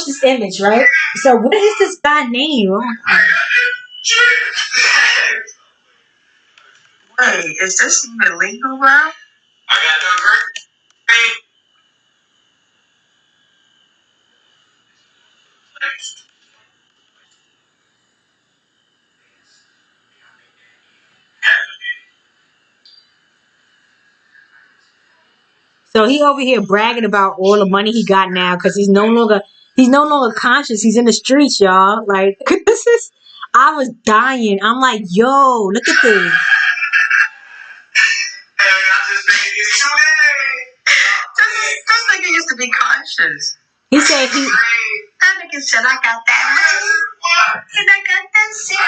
this image, right? So what is this guy name? Wait, is this even legal, bro? I got no green. So he over here bragging about all the money he got now because he's no longer conscious. He's in the streets, y'all. Like, this is, I was dying. I'm like, yo, look at this. This nigga used to be conscious. He said that nigga said, I got that money. And I got that shit.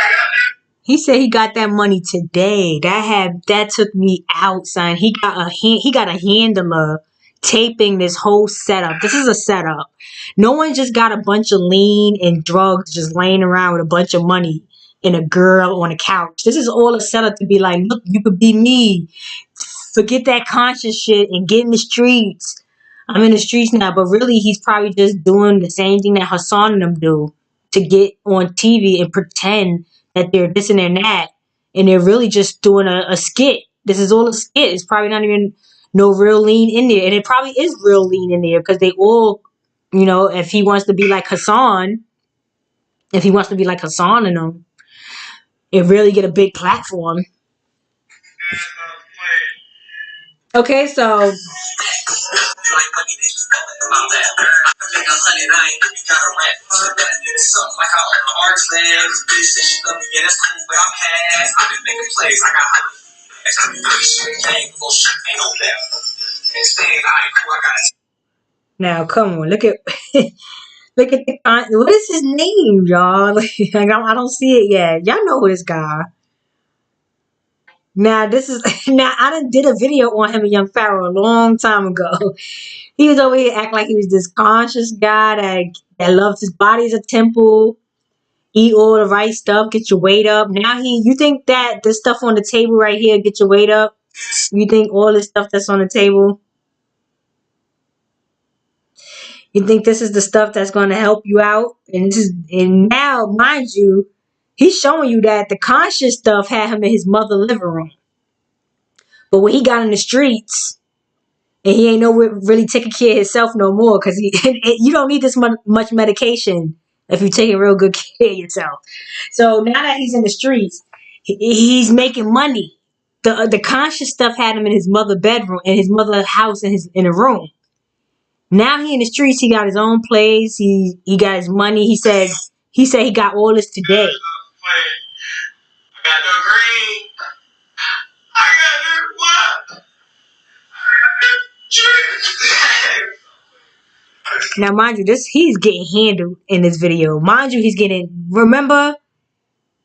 He said he got that money today. That took me out, son. He got a handler. taping this whole setup. This is a setup. No one just got a bunch of lean and drugs just laying around with a bunch of money and a girl on a couch. This is all a setup to be like, look, you could be me. Forget that conscious shit and get in the streets. I'm in the streets now, but really he's probably just doing the same thing that Hassan and them do to get on TV and pretend that they're this and they're that. And they're really just doing a skit. This is all a skit. It's probably not even no real lean in there. And it probably is real lean in there because they all, if he wants to be like Hassan, if he wants to be like Hassan and them, it really get a big platform. Okay, so now come on, look at look at the what is his name, y'all? Like, I don't see it yet. Y'all know who this guy. Now this is now I done did a video on him and Young Pharaoh a long time ago. He was over here acting like he was this conscious guy that loves his body as a temple, eat all the right stuff, get your weight up. Now you think that this stuff on the table right here get your weight up? You think all this stuff that's on the table? You think this is the stuff that's going to help you out? And now, mind you, he's showing you that the conscious stuff had him in his mother living room. But when he got in the streets, and he ain't really taking care of himself no more, because you don't need this much medication if you're taking real good care of yourself. So now that he's in the streets, he's making money. The conscious stuff had him in his mother bedroom, in his mother house, in a room. Now he in the streets. He got his own place. He got his money. He said he got all this today. I got no green. I got no what? Now, mind you, he's getting handled in this video. Mind you, remember,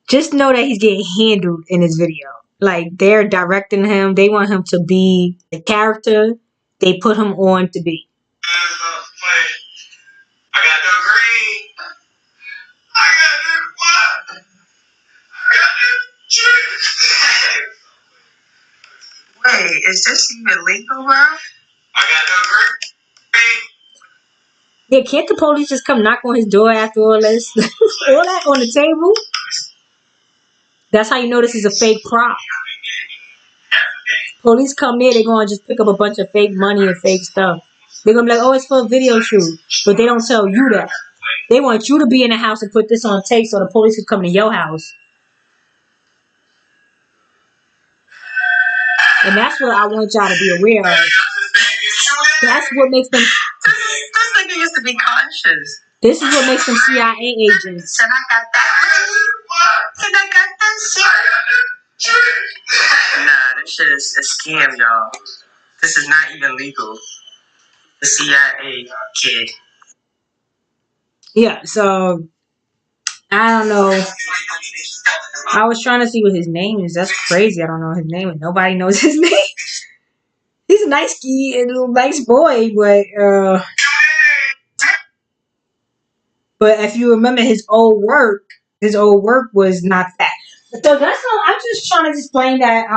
just know that he's getting handled in this video. Like, they're directing him. They want him to be the character they put him on to be. I got no green. I got no what? I got no Wait, is this even legal, bro? I got no green. Yeah, can't the police just come knock on his door after all this? All that on the table? That's how you know this is a fake prop. Police come there, they're going to just pick up a bunch of fake money and fake stuff. They're going to be like, oh, it's for a video shoot. But they don't tell you that. They want you to be in the house and put this on tape so the police can come to your house. And that's what I want y'all to be aware of. That's what makes them... This nigga used to be conscious. This is what makes them CIA agents. And I got that. And I got that shit. Nah, this shit is a scam, y'all. This is not even legal. The CIA kid. Yeah, so I don't know. I was trying to see what his name is. That's crazy. I don't know his name, and nobody knows his name. He's a nice boy, but if you remember his old work was not that. So that's all. I'm just trying to explain that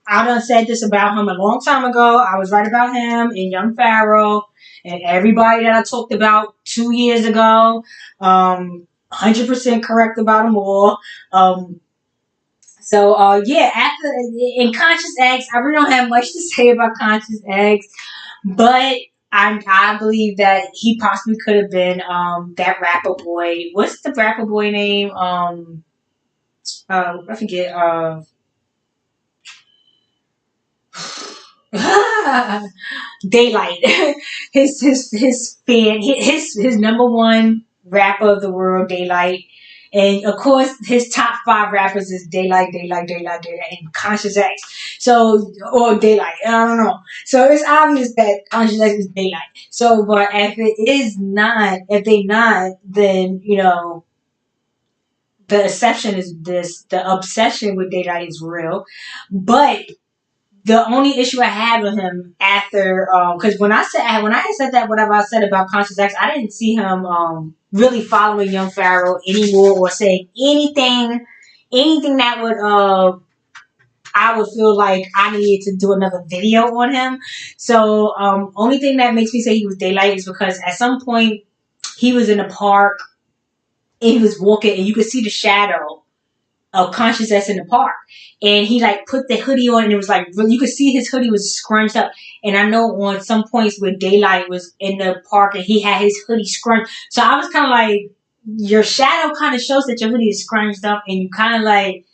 I done said this about him a long time ago. I was right about him and Young Pharaoh and everybody that I talked about 2 years ago. 100% correct about them all. Yeah, in Conscious X, I really don't have much to say about Conscious X, but I believe that he possibly could have been that rapper boy. What's the rapper boy name? I forget. Daylight. his fan. His number one rapper of the world, Daylight. And of course, his top 5 rappers is Daylight, and Conscious X. So, or Daylight, I don't know. So it's obvious that Conscious X is Daylight. So, but if they not, then the obsession with Daylight is real. But the only issue I had with him after, because when I had said that, whatever I said about Conscious X, I didn't see him really following Young Pharaoh anymore or saying anything that would I would feel like I needed to do another video on him. So only thing that makes me say he was daylight is because at some point he was in the park and he was walking and you could see the shadow of Consciousness in the park. And he like put the hoodie on and it was like really, you could see his hoodie was scrunched up. And I know on some points where Daylight was in the park and he had his hoodie scrunched. So I was kind of like, your shadow kind of shows that your hoodie is scrunched up and you kind of like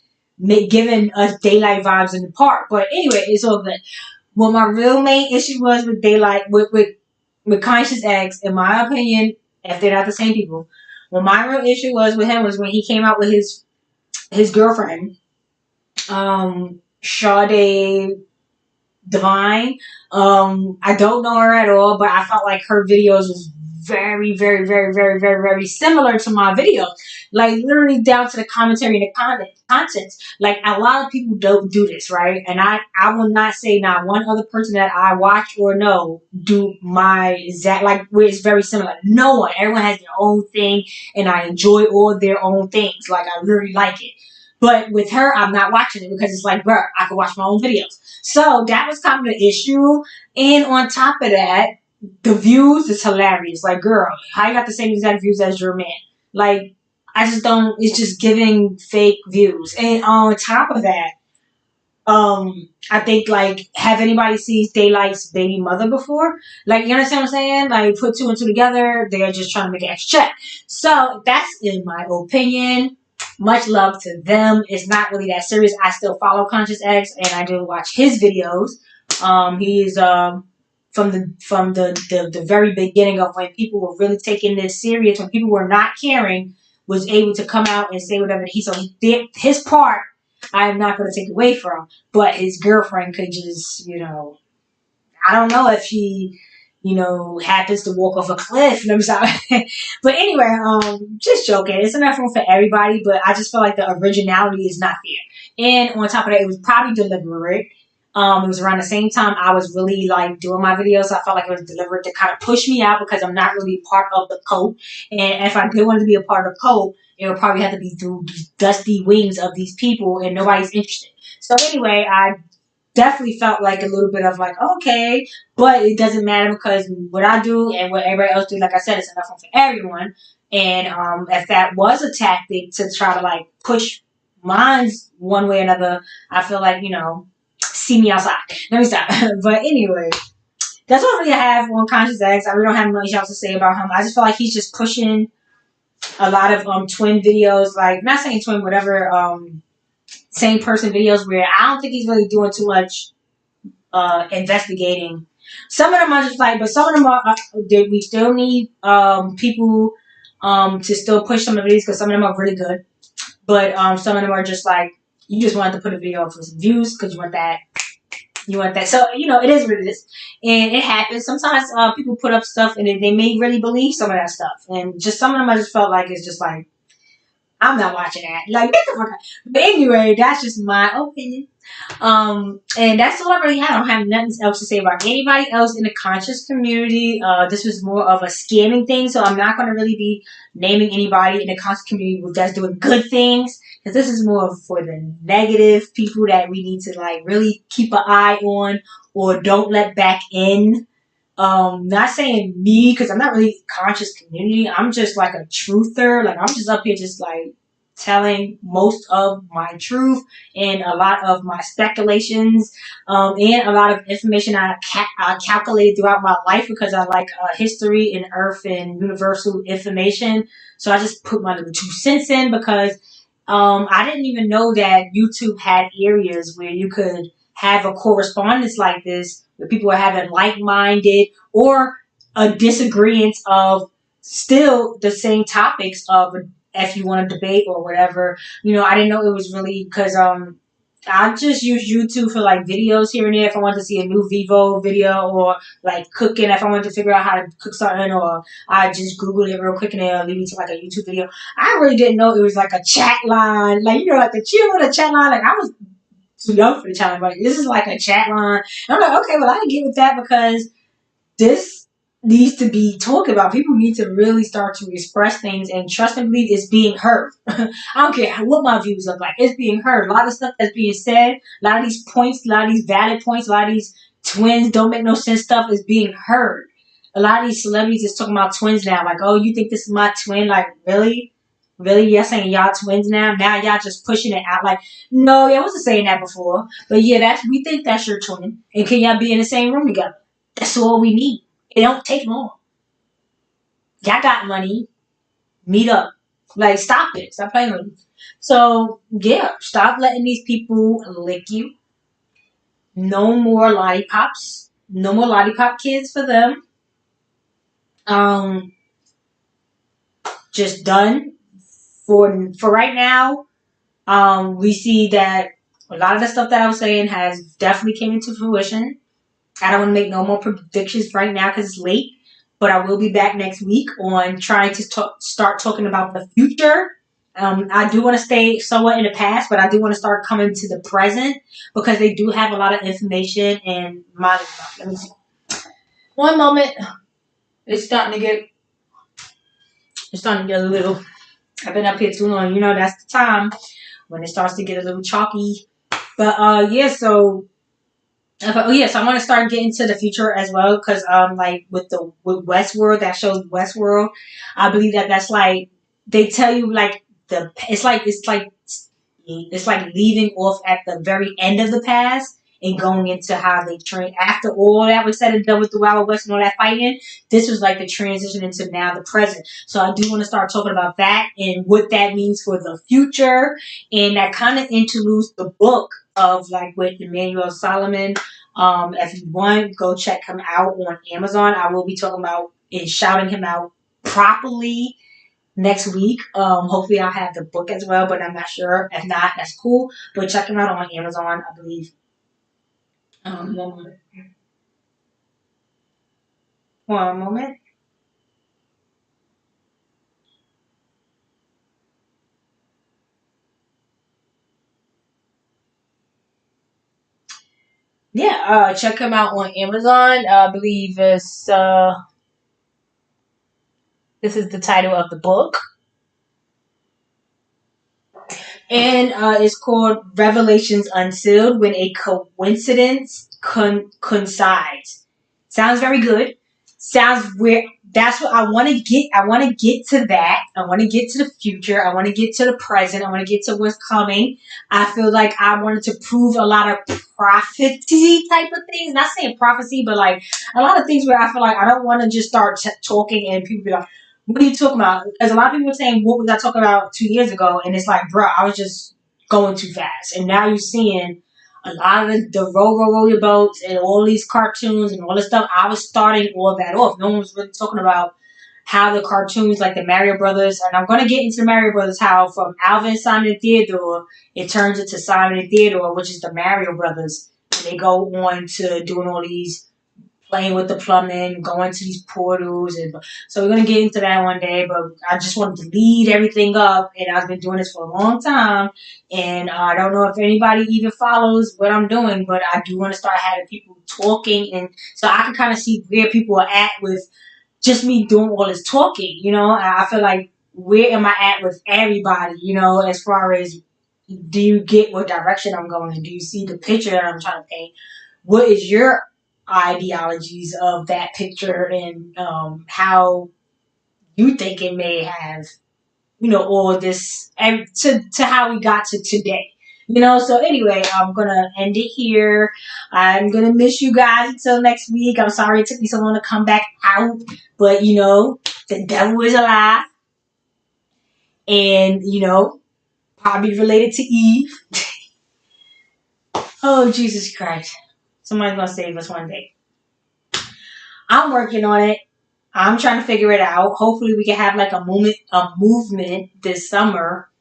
giving us Daylight vibes in the park. But anyway, it's all good. What my real main issue was with Daylight, with Conscious X, in my opinion, if they're not the same people, what my real issue was with him was when he came out with his girlfriend, Sade Divine. I don't know her at all, but I felt like her videos was very, very, very, very, very, very similar to my videos. Like literally down to the commentary and the content. Like a lot of people don't do this, right? And I will not say not one other person that I watch or know do my exact like where it's very similar. No one. Everyone has their own thing, and I enjoy all their own things. Like I really like it. But with her, I'm not watching it because it's like, bro, I can watch my own videos. So that was kind of the issue. And on top of that, the views is hilarious. Like, girl, how you got the same exact views as your man? Like, I just don't, it's just giving fake views. And on top of that, I think like have anybody seen Daylight's baby mother before? Like you understand what I'm saying? Like put two and two together, they're just trying to make an extra check. So that's in my opinion. Much love to them. It's not really that serious. I still follow Conscious X and I do watch his videos. He's from the very beginning of when people were really taking this serious, when people were not caring, was able to come out and say whatever he did his part. I'm not going to take away from, but his girlfriend could just, I don't know if she, happens to walk off a cliff. I'm sorry. But anyway, just joking. It's enough room for everybody, but I just feel like the originality is not there. And on top of that, it was probably deliberate. It was around the same time I was really like doing my videos. So I felt like it was deliberate to kind of push me out because I'm not really part of the cult. And if I did want to be a part of the cult, it would probably have to be through these dusty wings of these people, and nobody's interested. So anyway, I definitely felt like a little bit of like, okay, but it doesn't matter because what I do and what everybody else do, like I said, it's enough for everyone. And if that was a tactic to try to like push minds one way or another, I feel like, see me outside. Let me stop. But anyway, that's what I really have on Conscious X. I really don't have much else to say about him. I just feel like he's just pushing a lot of twin videos, like not saying twin, whatever, same person videos where I don't think he's really doing too much investigating. Some of them are just like, but some of them are. We still need people to still push some of these because some of them are really good. But some of them are just like you just wanted to put a video up for some views because you want that. You want that. So it is what it is, and it happens. Sometimes people put up stuff and they may really believe some of that stuff, and just some of them I just felt like it's just like I'm not watching that. Like, get the fuck out. But anyway, that's just my opinion. And that's all I really have. I don't have nothing else to say about anybody else in the conscious community. This was more of a scamming thing, so I'm not going to really be naming anybody in the conscious community that's doing good things. Because this is more for the negative people that we need to, like, really keep an eye on or don't let back in. Not saying me, because I'm not really conscious community. I'm just like a truther. Like, I'm just up here just like telling most of my truth and a lot of my speculations, and a lot of information I calculated throughout my life because I like history and earth and universal information. So I just put my little 2 cents in because I didn't even know that YouTube had areas where you could have a correspondence like this where people are having like-minded or a disagreement of still the same topics of if you want to debate or whatever. I didn't know it was really because I just use YouTube for like videos here and there if I want to see a new Vivo video or like cooking if I want to figure out how to cook something, or I just Google it real quick and it'll lead me to like a YouTube video. I really didn't know it was like a chat line, like like the chill with a chat line. Like I was too young for the challenge. But this is like a chat line. And I'm like, okay, well, I can get with that because this needs to be talked about. People need to really start to express things and trust and believe it's being heard. I don't care what my views look like. It's being heard. A lot of stuff that's being said, a lot of these points, a lot of these valid points, a lot of these twins don't make no sense stuff is being heard. A lot of these celebrities is talking about twins now. Like, oh, you think this is my twin? Like, really? Really? Y'all saying y'all twins now? Now y'all just pushing it out. Like, no, y'all wasn't saying that before. But yeah, we think that's your twin. And can y'all be in the same room together? That's all we need. It don't take long. Y'all got money. Meet up. Like, stop it. Stop playing with me. So, yeah, stop letting these people lick you. No more lollipops. No more lollipop kids for them. Um, just done. For right now, we see that a lot of the stuff that I was saying has definitely came into fruition. I don't want to make no more predictions right now because it's late. But I will be back next week on trying to start talking about the future. I do want to stay somewhat in the past, but I do want to start coming to the present because they do have a lot of information. And let me see. One moment. It's starting to get. It's starting to get a little. I've been up here too long. You know that's the time when it starts to get a little chalky. But yeah, so so I want to start getting to the future as well because like with Westworld, that shows Westworld, I believe that's like they tell you like it's like leaving off at the very end of the past and going into how they train after all that was said and done with the Wild West and all that fighting. This was like the transition into now the present. So I do want to start talking about that and what that means for the future, and that kind of interludes the book of like with Emmanuel Solomon. If you want, go check him out on Amazon. I will be talking about and shouting him out properly next week. Hopefully I'll have the book as well, but I'm not sure. If not, that's cool. But check him out on Amazon, I believe. One moment. One moment. Yeah, check him out on Amazon. I believe this is the title of the book. And it's called Revelations Unsealed When a Coincidence Coincides. Sounds very good. Sounds weird. That's what I want to get. I want to get to that. I want to get to the future. I want to get to the present. I want to get to what's coming. I feel like I wanted to prove a lot of prophecy type of things. Not saying prophecy, but like a lot of things where I feel like I don't want to just start talking and people be like, what are you talking about? Because a lot of people were saying, what was I talking about 2 years ago? And it's like, bro, I was just going too fast. And now you're seeing a lot of the roll your boats and all these cartoons and all this stuff. I was starting all that off. No one was really talking about how the cartoons, like the Mario Brothers, and I'm going to get into the Mario Brothers, how from Alvin, Simon, and Theodore, it turns into Simon and Theodore, which is the Mario Brothers. And they go on to doing all these playing with the plumbing, going to these portals, and so we're gonna get into that one day. But I just wanted to lead everything up, and I've been doing this for a long time, and I don't know if anybody even follows what I'm doing, but I do want to start having people talking, and so I can kind of see where people are at with just me doing all this talking. You know, and I feel like where am I at with everybody? You know, as far as do you get what direction I'm going in? Do you see the picture that I'm trying to paint? What is your ideologies of that picture and how you think it may have, all this and to how we got to today. So anyway, I'm gonna end it here. I'm gonna miss you guys until next week. I'm sorry it took me so long to come back out, but the devil is alive, and probably related to Eve. Oh, Jesus Christ. Somebody's gonna save us one day. I'm working on it. I'm trying to figure it out. Hopefully we can have like a movement this summer.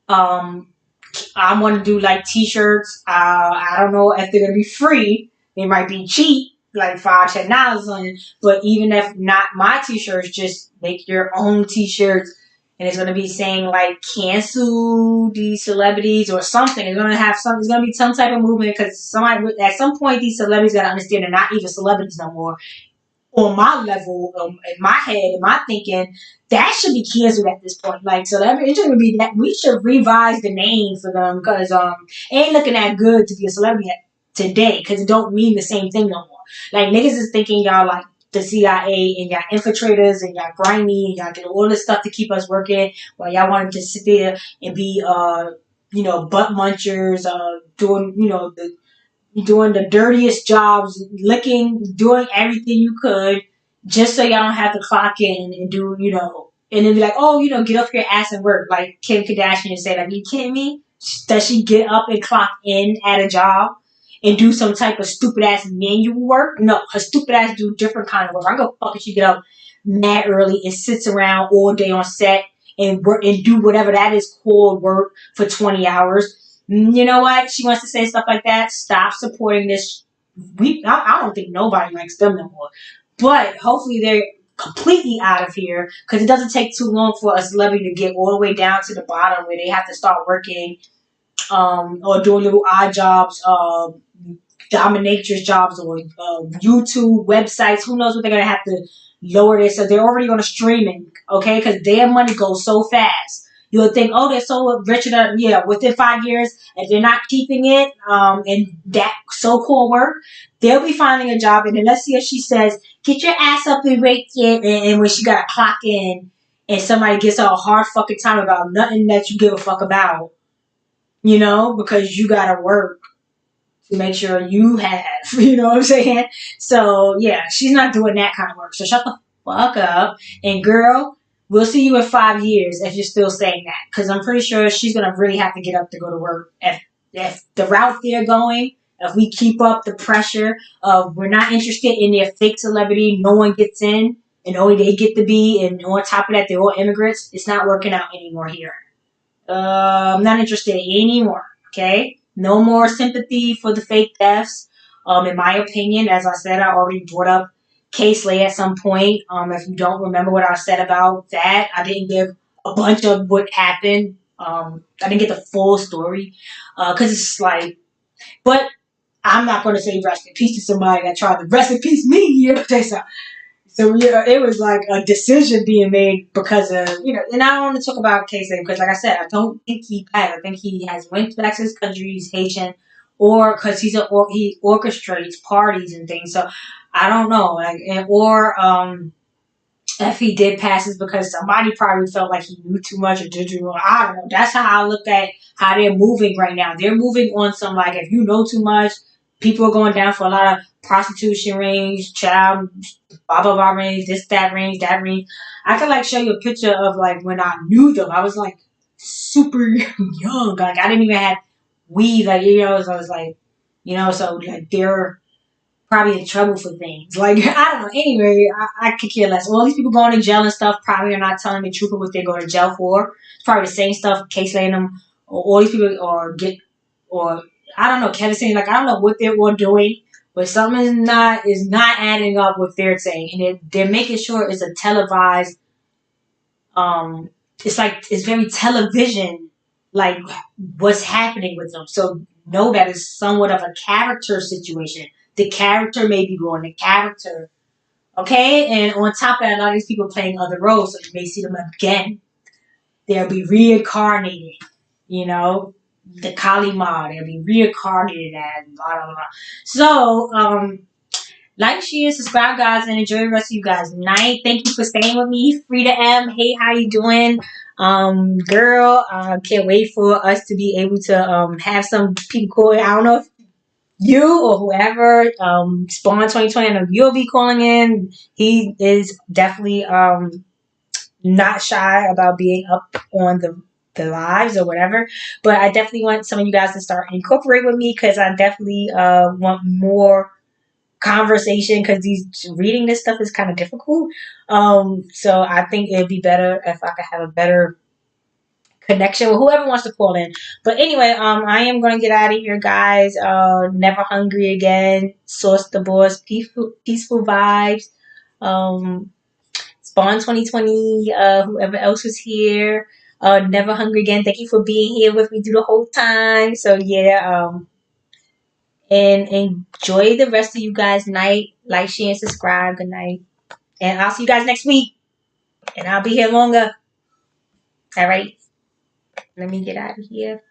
I want to do like t-shirts. I don't know if they're gonna be free. They might be cheap, like $5-10 on it. But even if not my t-shirts, just make your own t-shirts and it's gonna be saying like cancel these celebrities or something. It's gonna have some. It's gonna be some type of movement because somebody at some point these celebrities gotta understand they're not even celebrities no more. On my level, in my head, in my thinking, that should be canceled at this point. Like celebrity, it should be that we should revise the name for them because it ain't looking that good to be a celebrity today because it don't mean the same thing no more. Like niggas is thinking y'all like the CIA and y'all infiltrators and y'all grimy and y'all get all this stuff to keep us working while y'all wanted to sit there and be butt munchers, doing doing the dirtiest jobs, licking, doing everything you could, just so y'all don't have to clock in and do, and then be like, oh, get off your ass and work. Like Kim Kardashian said, like, are you kidding me? Does she get up and clock in at a job and do some type of stupid ass manual work? No, her stupid ass do different kind of work. I go fuck if she get up mad early and sits around all day on set and work and do whatever that is called work for 20 hours. You know what? She wants to say stuff like that. Stop supporting this. I don't think nobody likes them no more. But hopefully they're completely out of here because it doesn't take too long for a celebrity to get all the way down to the bottom where they have to start working or doing little odd jobs, dominatrix jobs, or YouTube websites. Who knows what they're gonna have to lower this? So they're already on a streaming, okay? Because their money goes so fast. You'll think, oh, they're so rich, yeah, within 5 years, if they're not keeping it in that so-called work, they'll be finding a job. And then let's see if she says, get your ass up and rake it, and when she got to clock in, and somebody gets her a hard fucking time about nothing that you give a fuck about, because you got to work to make sure you have, you know what I'm saying? So, yeah, she's not doing that kind of work. So shut the fuck up. And girl, we'll see you in 5 years if you're still saying that. Because I'm pretty sure she's going to really have to get up to go to work. If the route they're going, if we keep up the pressure of we're not interested in their fake celebrity, no one gets in, and only they get to be, and on top of that, they're all immigrants, it's not working out anymore here. I'm not interested anymore. Okay, no more sympathy for the fake deaths. In my opinion, as I said, I already brought up Casely at some point. If you don't remember what I said about that, I didn't give a bunch of what happened. I didn't get the full story because it's like, but I'm not going to say rest in peace to somebody that tried to rest in peace me. You know, so yeah, it was like a decision being made because of, and I don't want to talk about Casey because like I said, I don't think he passed. I think he has went back to his country, he's Haitian, or because he orchestrates parties and things. So I don't know, like, or if he did pass it's because somebody probably felt like he knew too much or did too much. I don't know. That's how I look at how they're moving right now. They're moving on some like if you know too much, people are going down for a lot of prostitution rings, child, blah blah blah rings, this that rings, that rings. I could like show you a picture of like when I knew them. I was like super young. Like I didn't even have weed. Like so I was like, so like they're probably in trouble for things. Like, I don't know. Anyway, I could care less. All these people going to jail and stuff probably are not telling the truth of what they're going to jail for. It's probably the same stuff Case letting them, or all these people, or I don't know, Kevin saying, like, I don't know what they're all doing, but something is not adding up with their saying. And they're making sure it's a televised, it's like, it's very television, like, what's happening with them. So, know that it's somewhat of a character situation. The character may be going to character. Okay? And on top of that, a lot of these people playing other roles, so you may see them again. They'll be reincarnated. The Kali Ma, they'll be reincarnated as blah blah blah. So, like, share, subscribe, guys, and enjoy the rest of you guys' night. Thank you for staying with me. Frida M. Hey, how you doing? Girl, can't wait for us to be able to have some people call. I don't know if you or whoever, Spawn 2020, I know you'll be calling in. He is definitely not shy about being up on the lives or whatever. But I definitely want some of you guys to start incorporate with me because I definitely want more conversation because reading this stuff is kind of difficult. So I think it'd be better if I could have a better connection with whoever wants to call in. But anyway, I am gonna get out of here, guys. Never hungry again. Source the boss. Peaceful vibes. Spawn 2020, whoever else was here. Never Hungry Again. Thank you for being here with me through the whole time. So yeah, and enjoy the rest of you guys' night. Like, share, and subscribe. Good night. And I'll see you guys next week. And I'll be here longer. All right. Let me get out of here.